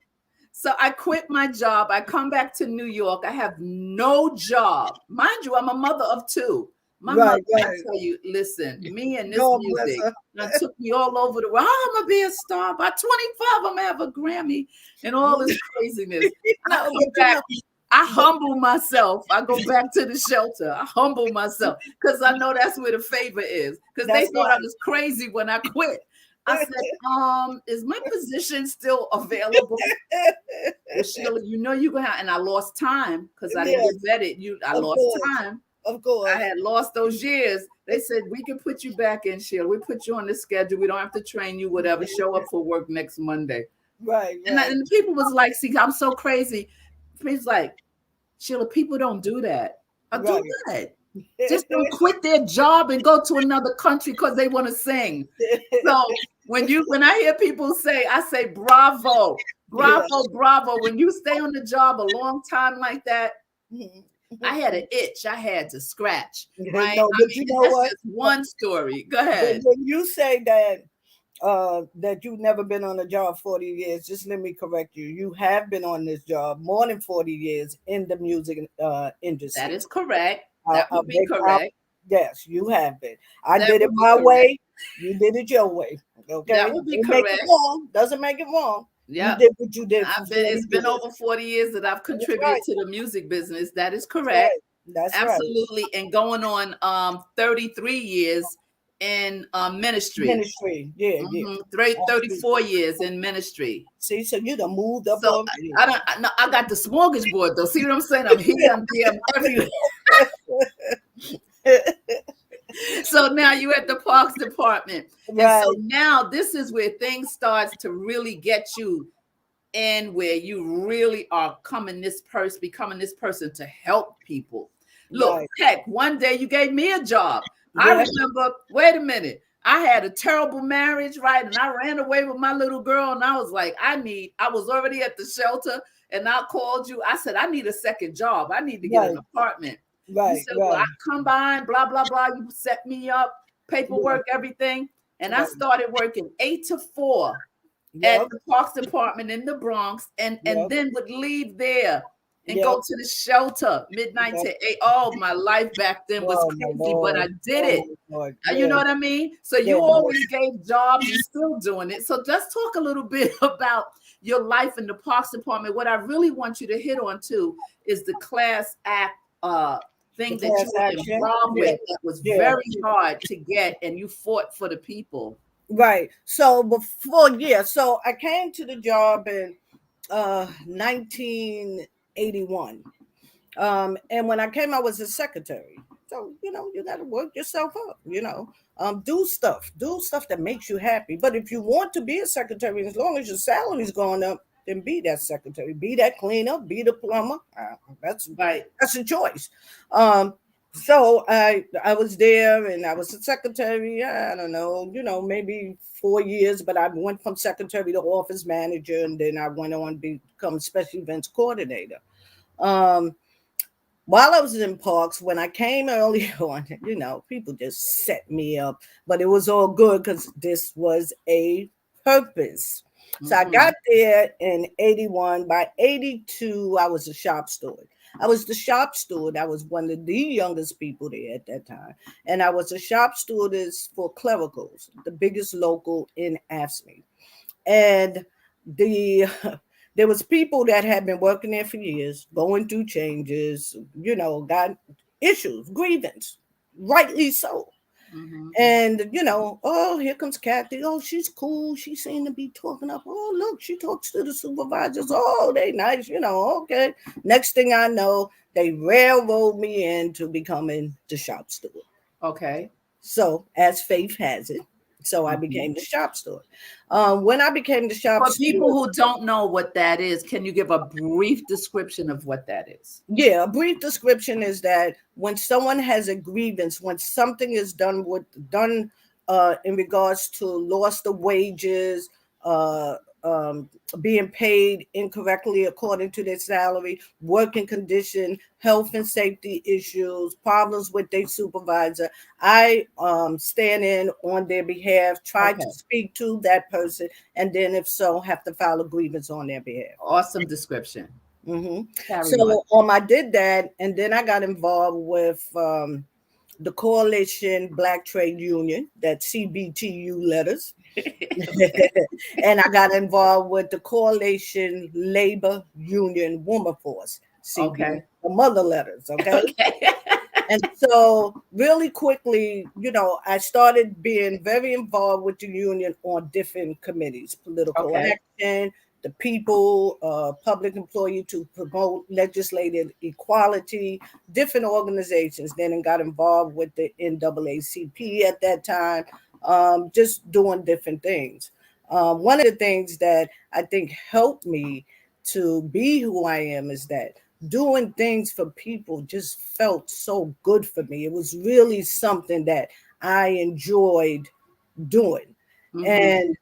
So I quit my job. I come back to New York. I have no job. Mind you, I'm a mother of two. My mother, Right, I right. tell you, listen, me and this God bless music her. done took me all over the world. I'm gonna be a star. By 25, I'm gonna have a Grammy and all this craziness. I No, come but you back, know, I but humble myself. I go back to the shelter. I humble myself because I know that's where the favor is. Because they that's thought I was crazy when I quit. I said, is my position still available? right. Well, Sheila, you know you're gonna have, and I lost time because I didn't Yes, get vetted. I of lost course, time. of I course. had lost those years. They said we can put you back in, Sheila. We put you on the schedule. We don't have to train you, whatever. Show up for work next Monday. Right, And, right. and the people was like, see, I'm so crazy. He's like, Sheila, people don't do that. I do Right. that. Just don't quit their job and go to another country because they want to sing. So when I hear people say, I say bravo, Yeah. bravo, bravo. When you stay on the job a long time like that, I had an itch I had to scratch, right? No, I but you mean, know that's what? just one story. Go But ahead. when you say that that you've never been on a job 40 years, just let me correct you. You have been on this job more than 40 years in the music That industry. is correct. I'll, That I'll would be make out. correct. Yes, you have been. I That did it would be my correct. way. You did it your way. Okay, That would be don't make it correct. wrong. Doesn't make it wrong. You Yep. did what you did for 40 It's been years. over 40 years that I've That's contributed right. to the music business. That is That's correct. right. That's right. Absolutely. And going on 33 years in ministry. Ministry. Yeah, yeah. 34 Absolutely. years in ministry. See, so you done moved up So already. I don't no, I got the smorgasbord though. See what I'm saying? I'm here, I'm there, I'm everywhere. So now you at the parks department. And so Right, now this is where things starts to really get you in where you really are becoming this person to help people. Look, right. heck, one day you gave me a job. I Yeah, remember, wait a minute. I had a terrible marriage, right? And I ran away with my little girl. And I was like, I was already at the shelter and I called you. I said, I need a second job. I need to get an right, apartment. You right, said, well, I right. come by and blah, blah, blah. You set me up, Yeah, paperwork, everything. And I right. started working 8 to 4 at Yep, the Parks Department in the Bronx, and yep, then would leave there and go yep. to the shelter midnight Yep. to 8. Oh, my life back then was Oh my crazy, but I Lord. did Oh it. my Lord. You know Yeah, what I mean? So yeah. you always gave jobs. You're still doing it. So let's talk a little bit about your life in the Parks Department. What I really want you to hit on too is the class act The thing that you class were action. involved Yeah, with that was yeah. very hard to get, and you fought for the people. Right. So before, yeah, so I came to the job in 1981. And when I came, I was a secretary. So, you got to work yourself up, do stuff that makes you happy. But if you want to be a secretary, as long as your salary's going up, then be that secretary, be that cleaner, be the plumber. That's Right. that's a choice. Um, so I was there and I was a secretary. I don't know, maybe 4 years, but I went from secretary to office manager, and then I went on to become special events coordinator. Um, while I was in parks, when I came early on, people just set me up, but it was all good because this was a purpose. So I Mm-hmm. got there in 81. By 82, I was a shop steward. I was the shop steward. I was one of the youngest people there at that time. And I was a shop stewardess for Clericals, the biggest local in AFSCME. And the there was people that had been working there for years, going through changes, got issues, grievance, rightly so. Mm-hmm. And oh, here comes Kathy. Oh, she's cool. She seemed to be talking up. Oh, look, she talks to the supervisors. Oh, they nice. Okay. Next thing I know, they railroad me into becoming the shop steward. Okay. So, as faith has it, so I Mhm. became the shop steward. When I became the shop For people steward, who don't know what that is, can you give a brief description of what that is? yeah, a brief description is that when someone has a grievance, when something is done in regards to loss of wages, uh, being paid incorrectly according to their salary, working condition, health and safety issues, problems with their supervisor. I stand in on their behalf, try to Okay. speak to that person, and then if so, have to file a grievance on their behalf. Awesome description. Hmm. Carry on. So I did that, and then I got involved with the Coalition Black Trade Union, that CBTU letters. And I got involved with the Coalition Labor Union Woman Force, CB, Okay. the mother letters, okay? Okay. And so, really quickly, I started being very involved with the union on different committees: political Okay. action, the people, public employee to promote legislative equality, different organizations. Then I got involved with the NAACP at that time, just doing different things. One of the things that I think helped me to be who I am is that doing things for people just felt so good for me. It was really something that I enjoyed doing. Mm-hmm. And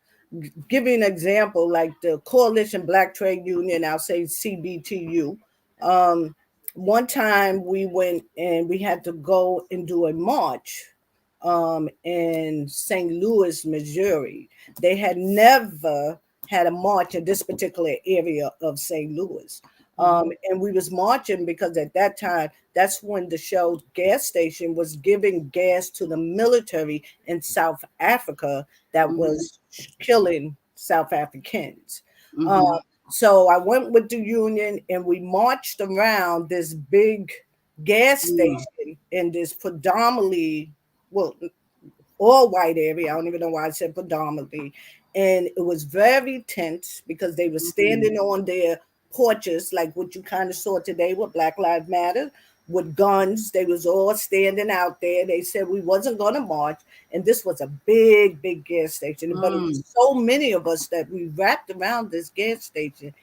give you an example, like the Coalition Black Trade Union, I'll say CBTU. Um, One time we went and we had to go and do a march in St. Louis, Missouri. They had never had a march in this particular area of St. Louis. Mm-hmm. And we was marching because at that time, that's when the Shell gas station was giving gas to the military in South Africa that Mm-hmm. was killing South Africans. Um, Mm-hmm. so I went with the union and we marched around this big gas Mm. station in this predominantly, well, all white area. I don't even know why I said predominantly. And it was very tense because they were Mm-hmm. standing on their porches, like what you kind of saw today with Black Lives Matter, with guns. They was all standing out there. They said we wasn't going to march. And this was a big, big gas station. But it was Mm. so many of us that we wrapped around this gas station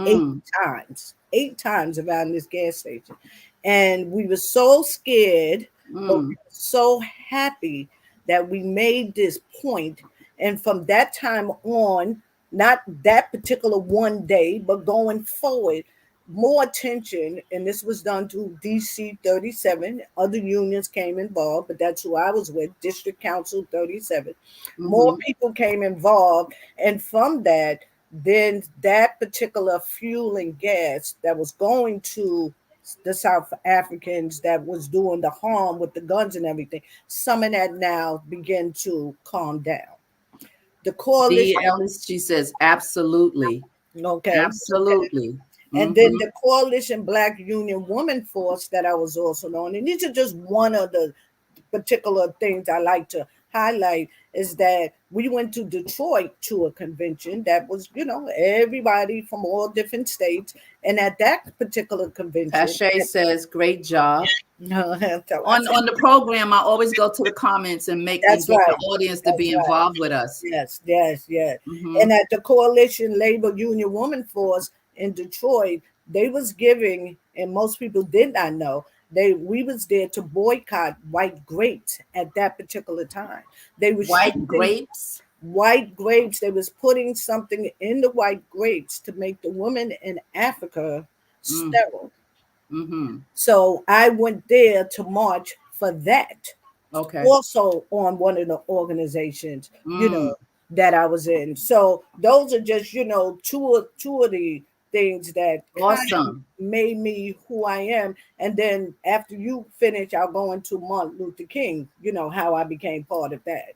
eight Mm. times, 8 times around this gas station. And we were so scared, but we Mm. were so happy that we made this point. And from that time on, not that particular one day, but going forward, more attention, and this was done through DC 37. Other unions came involved, but that's who I was with, District Council 37. More Mm-hmm. people came involved. And from that, then that particular fuel and gas that was going to the South Africans that was doing the harm with the guns and everything, some of that now begin to calm down. The D. coalition, Ellis, she says, absolutely. okay, Absolutely. and then Mm-hmm. the Coalition Black Union Woman Force that I was also on. And these are just one of the particular things I like to highlight is that we went to Detroit to a convention that was, everybody from all different states. And at that particular convention, Pache says, great job. no, I On said, the program, I always go to the comments and that's get the right. audience to That's be right. involved with us. Yes, yes, yes. Mm-hmm. And at the Coalition Labor Union Woman Force in Detroit, they was giving, and most people did not know, we was there to boycott white grapes at that particular time. They was White shooting grapes. white grapes. They was putting something in the white grapes to make the women in Africa Mm. sterile. Mm-hmm. So I went there to march for that, Okay. also on one of the organizations, Mm. that I was in. So those are just, two of the things that kind of Awesome. made me who I am. And then after you finish, I'll go into Martin Luther King, how I became part of that.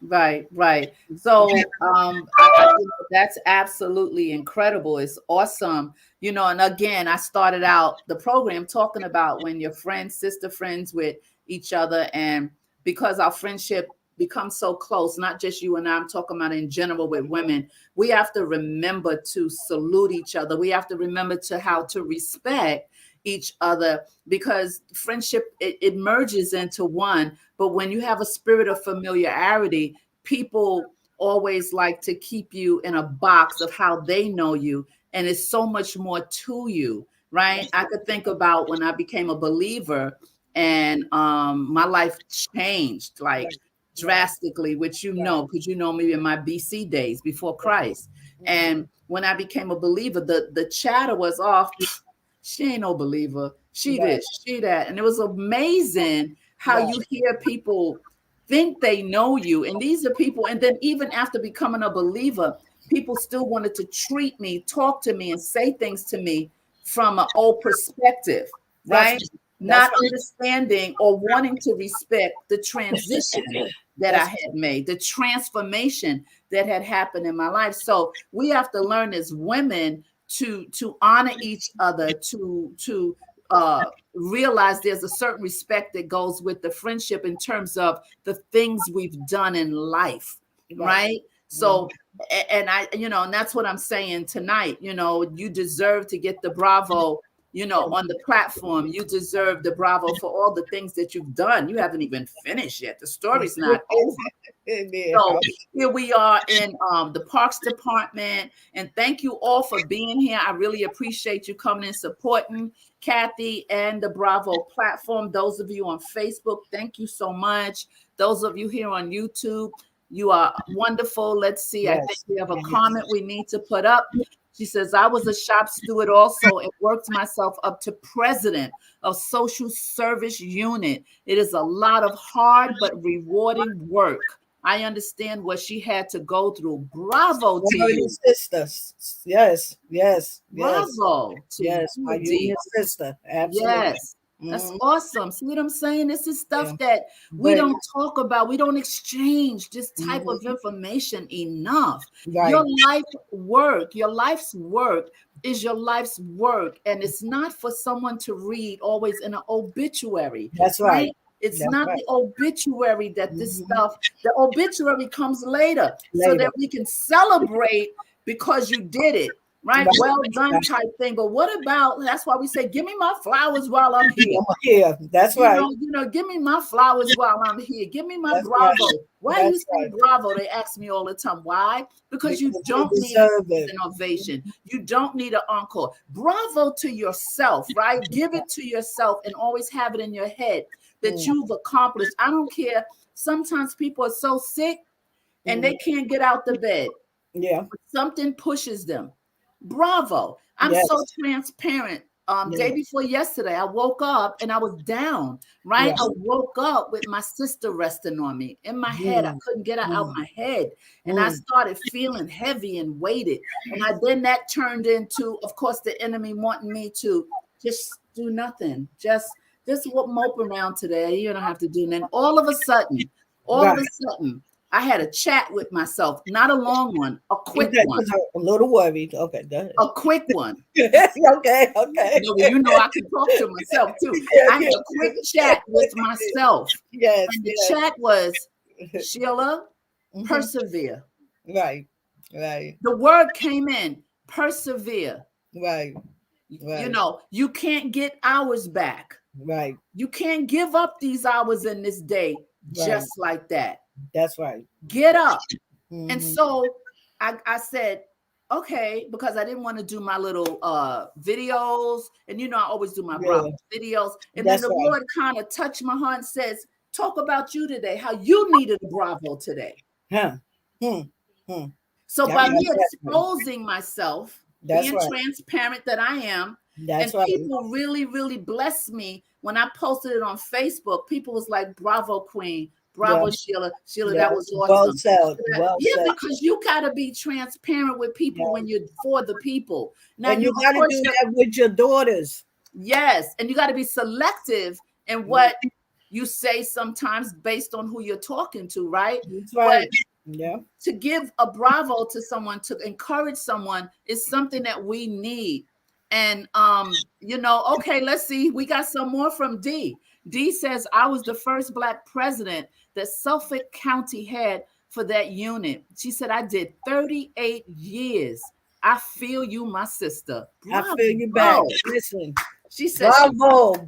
Right, right. So I think that's absolutely incredible. It's awesome. And again, I started out the program talking about when you're friends, sister friends with each other, and because our friendship becomes so close, not just you and I'm talking about in general with women, we have to remember to salute each other. We have to remember to how to respect each other because friendship it merges into one. But when you have a spirit of familiarity, people always like to keep you in a box of how they know you. And it's so much more to you, right? I could think about when I became a believer and my life changed. Like drastically, which because you know me in my BC days before Christ. And when I became a believer, the chatter was off. She ain't no believer. She this, she that. And it was amazing how you hear people think they know you. And these are people, and then even after becoming a believer, people still wanted to treat me, talk to me, and say things to me from an old perspective, right? Not understanding or wanting to respect the transition that I had made, the transformation that had happened in my life. So we have to learn as women to honor each other, to realize there's a certain respect that goes with the friendship in terms of the things we've done in life, right? So, and and that's what I'm saying tonight. You deserve to get the bravo, on the platform. You deserve the bravo for all the things that you've done. You haven't even finished yet. The story's not over. So here we are in the Parks Department, and thank you all for being here. I really appreciate you coming and supporting Kathy and the Bravo platform. Those of you on Facebook, thank you so much. Those of you here on YouTube, you are wonderful. Let's see. I think we have a comment we need to put up. She says, I was a shop steward also and worked myself up to president of social service unit. It is a lot of hard but rewarding work. I understand what she had to go through. Bravo to you, sisters. Yes. Bravo to you, my union sister. Absolutely. Yes. That's awesome. See what I'm saying? This is stuff that we don't talk about. We don't exchange this type of information enough. Your life's work is your life's work. And it's not for someone to read always in an obituary. That's right. It's not the obituary that this stuff, the obituary comes later so that we can celebrate because you did it. Right, well done type thing. But what about, that's why we say, give me my flowers while I'm here. Yeah, that's right. Give me my flowers while I'm here. Give me my bravo. Why you say bravo? They ask me all the time. Why? Because you don't need an ovation. You don't need an encore. Bravo to yourself, right? Give it to yourself and always have it in your head that you've accomplished. I don't care. Sometimes people are so sick and they can't get out the bed. Yeah. Something pushes them. Bravo. I'm so transparent. Day before yesterday, I woke up and I was down, right? I woke up with my sister resting on me. In my head, I couldn't get her out my head. And I started feeling heavy and weighted. And then that turned into, of course, the enemy wanting me to just do nothing. Just mope around today. You don't have to do nothing. All of a sudden, I had a chat with myself, not a long one, a quick one. A little worried. Okay, go ahead. A quick one. Okay. You know, I can talk to myself too. I had a quick chat with myself. Yes. And the chat was, Sheila, persevere. Right. The word came in, persevere. Right. You know, you can't get hours back. Right. You can't give up these hours in this day just like that. That's right. Get up. And so I said, okay, because I didn't want to do my little videos. And, you know, I always do my videos. And then the Lord kind of touched my heart and says, talk about you today, how you needed a bravo today. So by me exposing myself, being transparent that I am, people really, really blessed me when I posted it on Facebook. People was like, bravo, queen. Bravo, Sheila. That was awesome. Because you got to be transparent with people when you're for the people. Now, and you got to do that with your daughters. Yes. And you got to be selective in what you say sometimes based on who you're talking to, right? That's right. But to give a bravo to someone, to encourage someone is something that we need. And, you know, okay, let's see. We got some more from D. D says, I was the first Black president that Suffolk County had for that unit. She said, I did 38 years. I feel you, my sister. Bravo. I feel you back. Listen. She said, bravo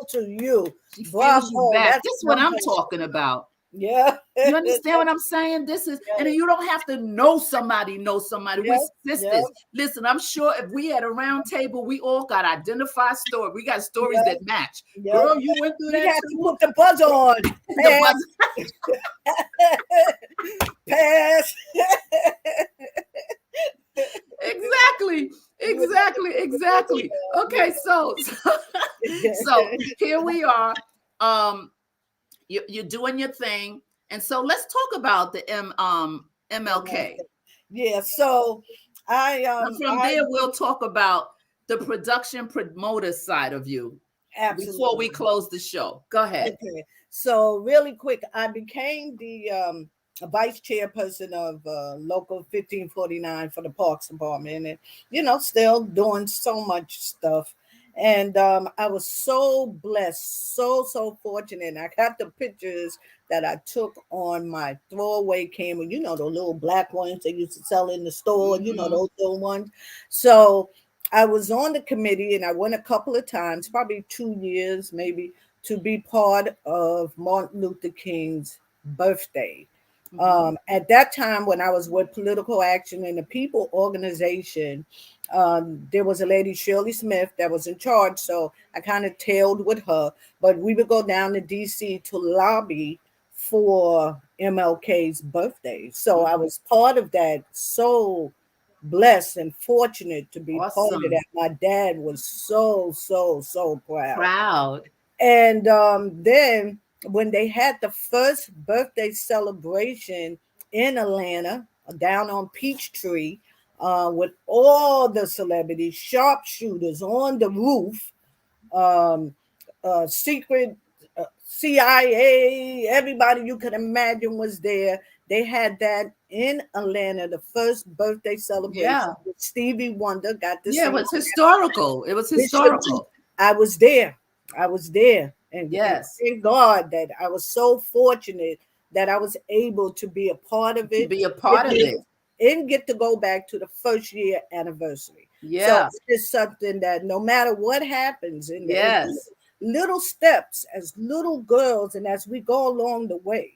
to you. She feels you back. That's what I'm talking about. Yeah. You understand what I'm saying? This is, and you don't have to know somebody, We're Yep. Yep. sisters. Listen, I'm sure if we had a round table, we all got identified story. We got stories Yep. that match. Yep. Girl, you went through We that had to too? put the buzz on. The buzz. Pass. Exactly. Exactly. Okay, so here we are. You're doing your thing. And so let's talk about the MLK. Yeah. So And from I there, we'll talk about the production promoter side of you before we absolutely. close the show. Go ahead. Okay. So really quick, I became the vice chairperson of local 1549 for the Parks Department, and still doing so much stuff. And I was so blessed, so fortunate. I got the pictures that I took on my throwaway camera. The little black ones they used to sell in the store. Mhm. Those little ones. So I was on the committee, and I went a couple of times, probably 2 years, maybe, to be part of Martin Luther King's birthday. Mhm. At that time, when I was with Political Action and the People Organization, there was a lady, Shirley Smith, that was in charge. So I kind of tailed with her, but we would go down to DC to lobby for MLK's birthday. So I Mhm. was part of that. So blessed and fortunate to be part of Awesome. that. My dad was so proud. Proud. And then when they had the first birthday celebration in Atlanta, down on Peachtree, with all the celebrities, sharpshooters on the roof, um, secret CIA, everybody you could imagine was there. They had that in Atlanta, the first birthday celebration Yeah. with Stevie Wonder, got to Yeah, it sing was historical. It was Bishop. historical. I was there. I was there. And Yes. thank God that I was so fortunate that I was able to be a part of To it be a part of it. and get to go back to the first year anniversary. So Yeah. it's something that no matter what happens in the Yes. little steps as little girls and as we go along the way,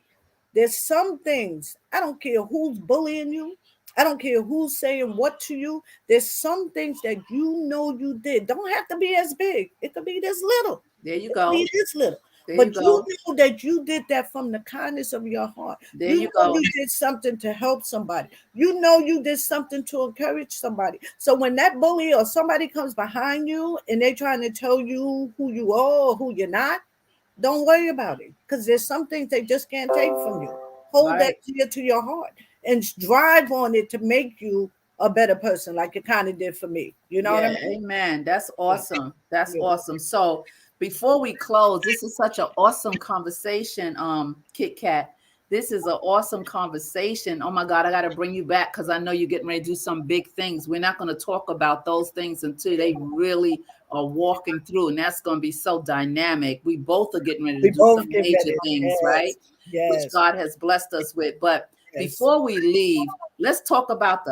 there's some things, I don't care who's bullying you, I don't care who's saying what to you. There's some things that you did. Don't have to be as big. It could be this little. There you It could be go. this little. There you But you go. know that you did that from the kindness of your heart. There You you know go. you did something to help somebody. You know you did something to encourage somebody. So when that bully or somebody comes behind you and they're trying to tell you who you are or who you're not, don't worry about it, because there's some things they just can't take from you. Hold that Right. dear to your heart and drive on it to make you a better person, like it kind of did for me. You know what I Yeah, mean? amen. That's Yeah. awesome. That's Yeah. awesome. So before we close, this is such an awesome conversation, Kit Kat. This is an awesome conversation. Oh my God, I got to bring you back because I know you're getting ready to do some big things. We're not going to talk about those things until they really are walking through, and that's going to be so dynamic. We both are getting ready to We do both some get major ready. things, right? Yes. Which Yes. God has blessed us with. But Yes. before we leave, let's talk about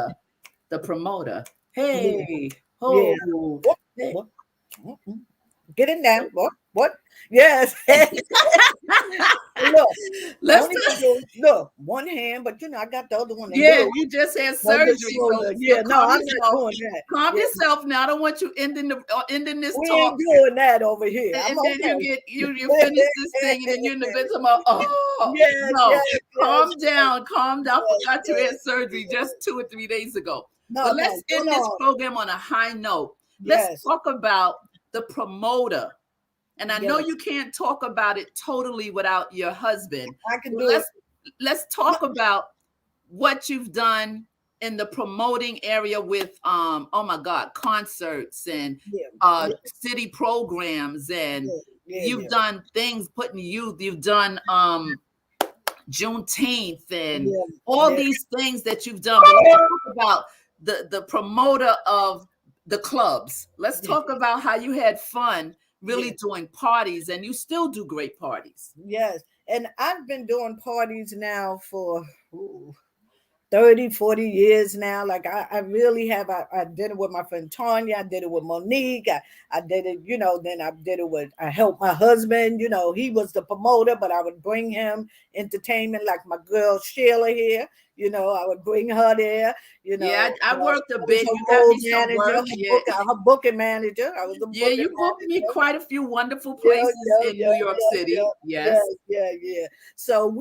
the promoter. Yeah. Hey, Yeah. oh, What? hey. What? Mm-mm. Get in there. What? What? Yes. Look, Let's don't even do look one hand, but I got the other one a yeah, little you just had on the surgery, shoulder. so Yeah, no, calm I'm not yourself. doing that. Calm Yeah, yourself now. I don't want you ending this we talk, ain't doing that over here. I'm and then you okay. get you finish this thing, and then you're in the bed about Yes, no. yes, yes, Calm down, calm down. I yes, forgot you had yes. surgery just 2 or 3 days ago. No, But no, let's no, end this no. program on a high note. Let's Yes, talk about the promoter. And I know yes. you can't talk about it totally without your husband. I can So do it. let's No, talk about what you've done in the promoting area with oh my God, concerts and yeah, city programs, and yeah, yeah, you've yeah, done things putting youth, you've done Juneteenth and yeah, all yeah. these things that you've done. But let's talk about the promoter of the clubs. Let's Yeah, talk about how you had fun yeah. really doing parties, and you still do great parties. Yes. And I've been doing parties now for 30, 40 years now. Like I really have. I did it with my friend Tanya. I did it with Monique. I did it, then I did it with, I helped my husband. He was the promoter, but I would bring him entertainment, like my girl Sheila here. I would bring her there. Yeah, I worked a I was bit. her You got road me some manager, work. Yeah, her booking manager. I was the yeah. booking You booked me manager. quite a few wonderful Yeah, places yeah, in yeah, New York yeah, City. yeah, Yes. yeah, yeah. So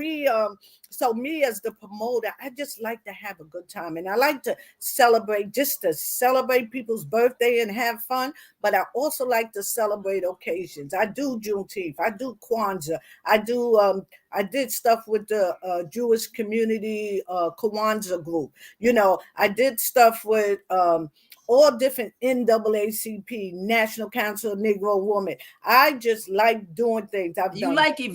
so me as the promoter, I just like to have a good time, and I like to celebrate, just to celebrate people's birthday and have fun. But I also like to celebrate occasions. I do Juneteenth, I do Kwanzaa, I did stuff with the Jewish community Kwanzaa group. I did stuff with all different NAACP, National Council of Negro Women. I just like doing things. You like you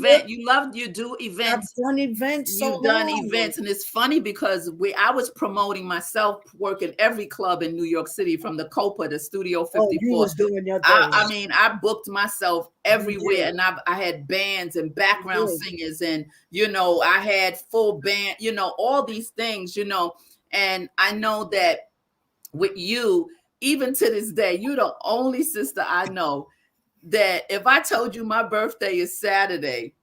do I've events. done events so You've done long. events, and it's funny because I was promoting myself, working every club in New York City, from the Copa to Studio Oh, you 54. was doing your I thing. mean, I booked myself You everywhere, did. and I had bands and You background did. singers, and I had full band, all these things, and I know that with you, even to this day, you're the only sister I know that if I told you my birthday is Saturday,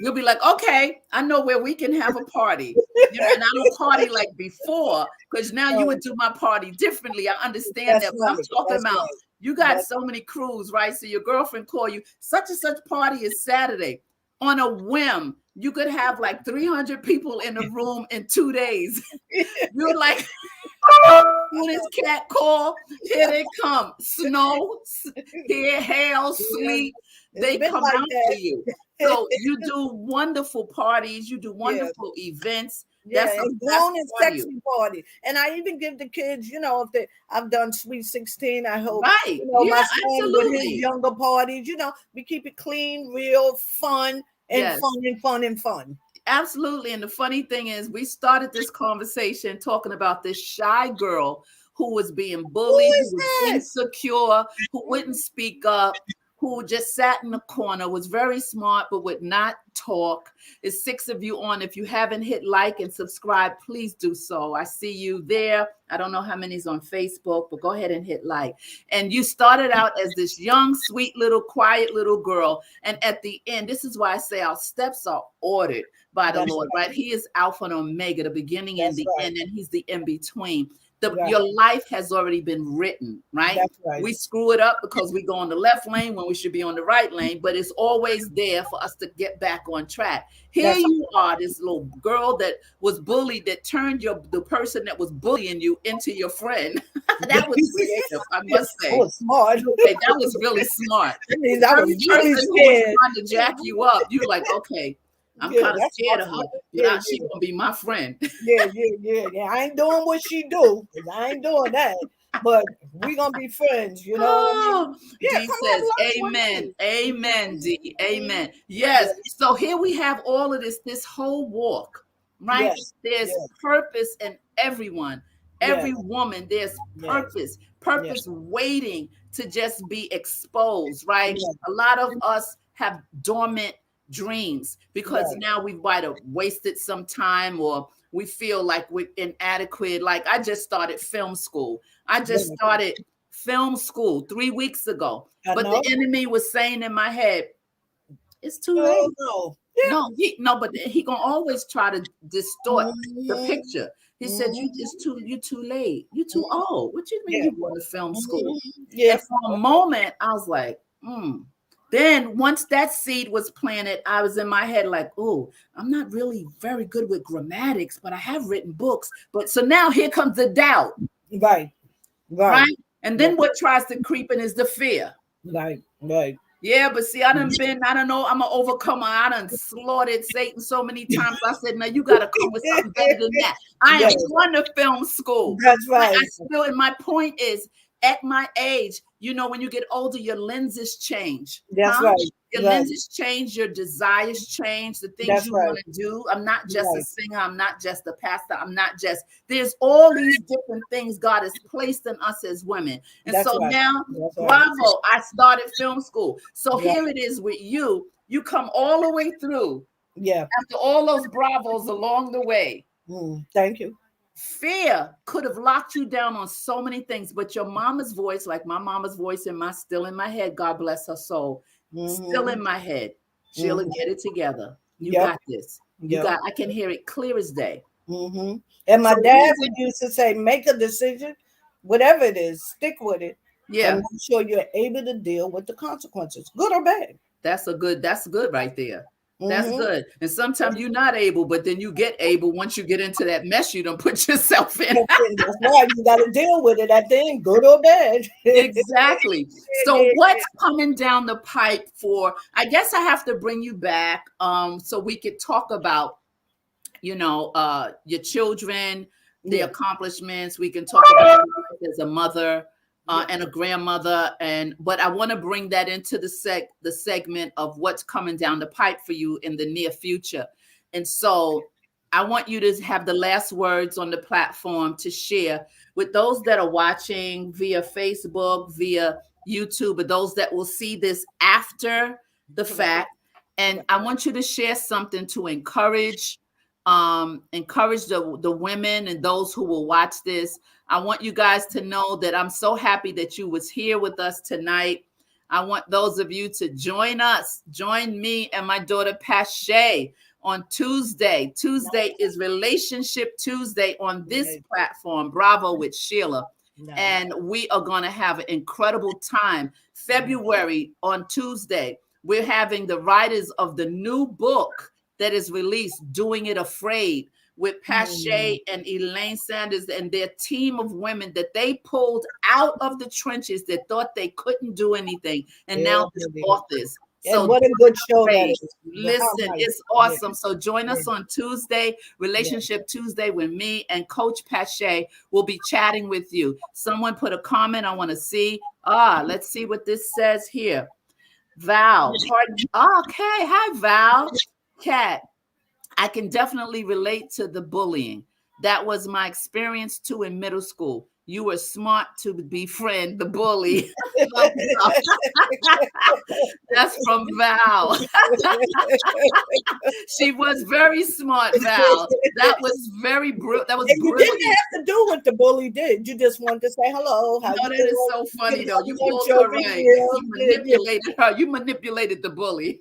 you'll be like, okay, I know where we can have a party. And I don't party like before, because now you would No, do my party differently. I understand that's that. But I'm right. talking That's about right. you got That's so many crews, right? So your girlfriend call you, such and such party is Saturday. On a whim, you could have like 300 people in a room in 2 days. You're like, who this cat call? Here they come. Snow, here, hail, yeah, sleet. it's They been come like out for that. you. So you do wonderful parties. You do Yeah. wonderful events. Yeah, That's and that's grown and part of you, sexy party. And I even give the kids, if I've done Sweet 16, I hope, right? Yeah, my son with his absolutely. younger parties, we keep it clean, real, fun, and Yes, fun and fun and fun. absolutely. And the funny thing is, we started this conversation talking about this shy girl who was being Who bullied, who is was that? insecure, who wouldn't speak up, who just sat in the corner, was very smart, but would not talk. There's 6 of you on. If you haven't hit like and subscribe, please do so. I see you there. I don't know how many's on Facebook, but go ahead and hit like. And you started out as this young, sweet little, quiet little girl. And at the end, this is why I say our steps are ordered by the That's Lord, right. right? He is Alpha and Omega, the beginning and That's the right. end, and He's the in between. Right. Your life has already been written, right? That's right. We screw it up because we go on the left lane when we should be on the right lane, but it's always there for us to get back on track. Here That's you are, this little girl that was bullied, that turned the person that was bullying you into your friend. That was creative, I I must say. was smart. Okay, that was really smart. That means The I was very really person who was scared. trying to jack you up, you're like, okay, I'm Yeah, kind of that's scared my of her, friend. but Yeah, she yeah. gonna be my friend. Yeah, yeah, yeah, yeah. I ain't doing what she do, 'cause I ain't doing that. But we gonna be friends, you know what I mean? Oh, Yeah, D come have says, lunch with Amen. me. Amen, D. Mhm. Amen. Yes. Yeah, So here we have all of this whole walk, right? yes, There's yes, purpose in everyone, yes, every woman. There's yes, yes, purpose waiting to just be exposed, right? yes, A lot of us have dormant dreams because right. now we might have wasted some time, or we feel like we're inadequate. Like I just started film school. I just Right. started film school 3 weeks ago. I But the know. enemy was saying in my head, it's too Oh late. no. Yeah. No, but he gonna always try to distort the Mhm, picture. He said, mhm, you too late. You too mhm. old. What you mean Yeah. you going to film school? Mhm. Yeah. And for a moment, I was like, Then once that seed was planted, I was in my head like, oh, I'm not really very good with grammatics, but I have written books. But so now here comes the doubt, Right. Right. right? And Right. then what tries to creep in is the fear. Right. Right. Yeah, but see, I don't know, I'm an overcomer. I done slaughtered Satan so many times. I said, now you got to come with something better than that. I am Yes. going to film school. That's I right. still, and my point is, at my age, when you get older, your lenses change, That's huh? right. Your Right. lenses change, your desires change, the things That's you right. want to do. I'm not just a Right. singer. I'm not just a pastor. I'm not just, there's all these different things God has placed in us as women. And That's so right. now, That's right. bravo, I started film school. So Right. here it is with you. You come all the way through Yeah. after all those bravos along the way. Thank you. Fear could have locked you down on so many things, but your mama's voice, like my mama's voice in my still in my head, God bless her soul, still Mm-hmm. in my head. Sheila, Mm-hmm. get it together. You Yep. got this. You Yep. got, I can hear it clear as day. Mm-hmm. And my So dad would used to say, make a decision, whatever it is, stick with it, and yeah, make sure you're able to deal with the consequences, good or bad. that's good right there. That's Mm-hmm. good. And sometimes you're not able, but then you get able once you get into that mess you don't put yourself in. And that's why you got to deal with it at the end, good or bad. Exactly. So what's coming down the pipe for, I guess I have to bring you back so we could talk about, your children, the Yeah. accomplishments. We can talk about you as a mother Yeah. and a grandmother, but I want to bring that into the segment of what's coming down the pipe for you in the near future. And so I want you to have the last words on the platform to share with those that are watching via Facebook, via YouTube, or those that will see this after the fact. And I want you to share something to encourage the women and those who will watch this. I want you guys to know that I'm so happy that you was here with us tonight. I want those of you to join me and my daughter Pache on Tuesday. Tuesday is Relationship Tuesday on this Nice. platform, Bravo with Sheila. Nice. And we are going to have an incredible time. February on Tuesday, we're having the writers of the new book that is released, Doing It Afraid, with Mm. Pache and Elaine Sanders and their team of women that they pulled out of the trenches that thought they couldn't do anything. And Yeah, now they're baby. authors. And So what a good show that Afraid. is. The Listen, highlight. it's Yeah. awesome. So join Yeah. us on Tuesday, Yeah. Relationship Tuesday, with me and Coach Pache. We'll be chatting with you. Someone put a comment I want to see. Let's see what this says here. Val. Okay. Hi, Val. Cat. I can definitely relate to the bullying. That was my experience too in middle school. You were smart to befriend the bully. That's from Val. She was very smart, Val. That was that was And you didn't brilliant. have to do what the bully did. You just wanted to say hello. How No, you that is doing? so Give funny though. her You lunch pulled her over right. here. You manipulated her. You manipulated the bully.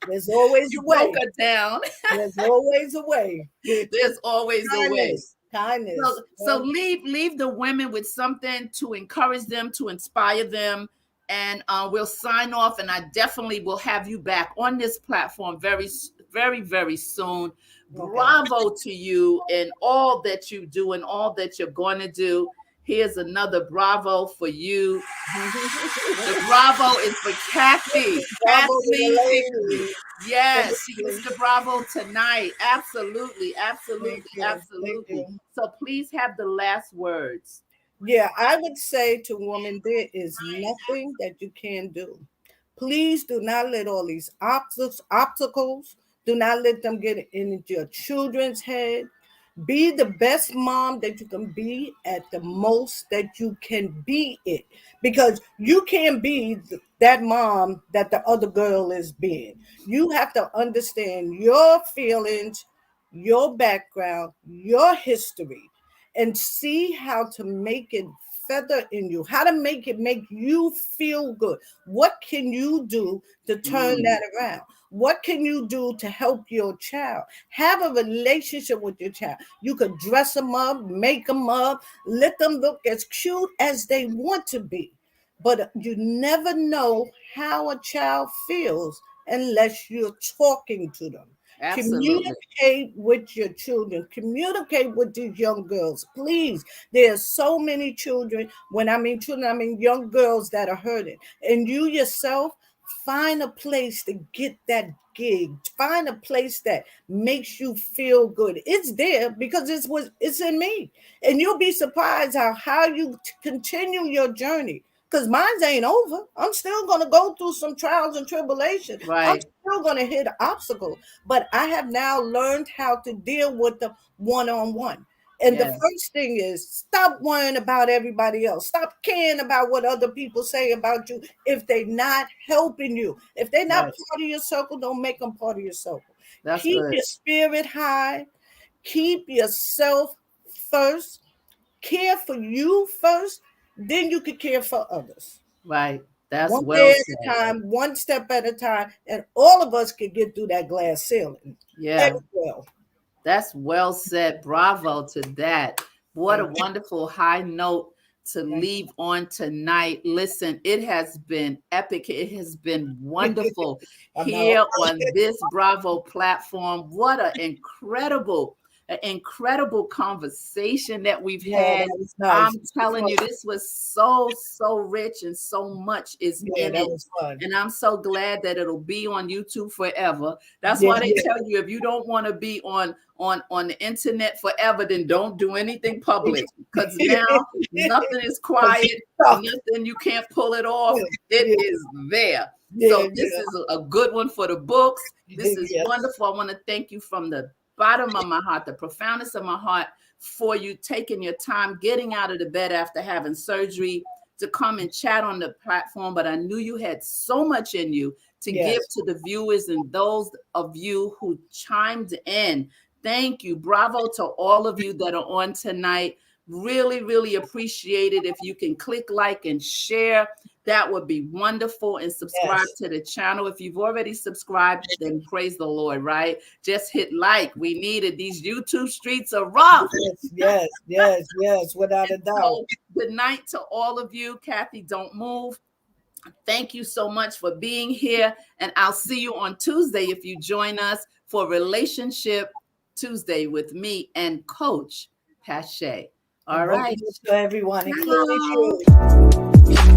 There's always You a broke way. her down. There's always a way. There's always a way. Kindness. Kindness. So leave the women with something to encourage them, to inspire them, and we'll sign off. And I definitely will have you back on this platform very, very soon. Okay. Bravo to you and all that you do and all that you're going to do. Here's another bravo for you. The bravo is for Kathy. Bravo to the Kathleen Pinckney. lady. Yes, she gets Thank the bravo tonight. Absolutely, you. absolutely, Thank absolutely. you. So please have the last words. Yeah, I would say to women, there is nothing that you can do. Please do not let all these obstacles, do not let them get into your children's head. Be the best mom that you can be at the most that you can be it. Because you can't be that mom that the other girl is being. You have to understand your feelings, your background, your history, and see how to make it feather in you, how to make you feel good. What can you do to turn Mm, that around? What can you do to help your child? Have a relationship with your child. You could dress them up, make them up, let them look as cute as they want to be. But you never know how a child feels unless you're talking to them. absolutely. Communicate with your children. Communicate with these young girls. Please. There are so many children. When I mean children, I mean young girls that are hurting. And you yourself, find a place to get that gig. Find a place that makes you feel good. It's there because it's in me. And you'll be surprised how you continue your journey. Because mine ain't over. I'm still going to go through some trials and tribulations. I'm Right. still going to hit obstacles. But I have now learned how to deal with them one on one. And the Yes. first thing is stop worrying about everybody else. Stop caring about what other people say about you if they're not helping you. If they're not Right. part of your circle, don't make them part of your circle. That's Keep good. your spirit high. Keep yourself first. Care for you first. Then you can care for others. Right. That's One well day at a said. time, one step at a time, and all of us can get through that glass ceiling as Yeah. well. That's well said. Bravo to that. What a Thank you. wonderful high note to Thank leave on tonight. Listen, it has been epic. It has been you. wonderful I know. here on this Bravo platform. What an incredible conversation that we've Yeah, had. that was I'm nice. telling you, this was so rich and so much is Yeah, in that it. was fun. And I'm so glad that it'll be on YouTube forever. That's Yeah, why they yeah, tell you if you don't want to be on the internet forever, then don't do anything public. Because now nothing is 'Cause quiet, it's stuck. nothing you can't pull it off. It Yeah, is there. yeah, So this yeah, is a good one for the books. This is yes, wonderful. I want to thank you from the bottom of my heart, the profoundest of my heart, for you taking your time, getting out of the bed after having surgery to come and chat on the platform. But I knew you had so much in you to give yes, to the viewers and those of you who chimed in. Thank you. Bravo to all of you that are on tonight. Really appreciate it. If you can click like and share, that would be wonderful. And subscribe yes, to the channel. If you've already subscribed, then praise the Lord, right? Just hit like. We need it. These YouTube streets are rough. yes, without a doubt. So good night to all of you. Kathy, don't move. Thank you so much for being here. And I'll see you on Tuesday if you join us for Relationship Tuesday with me and Coach Pache. All And God right. bless to everyone, including Ciao. you.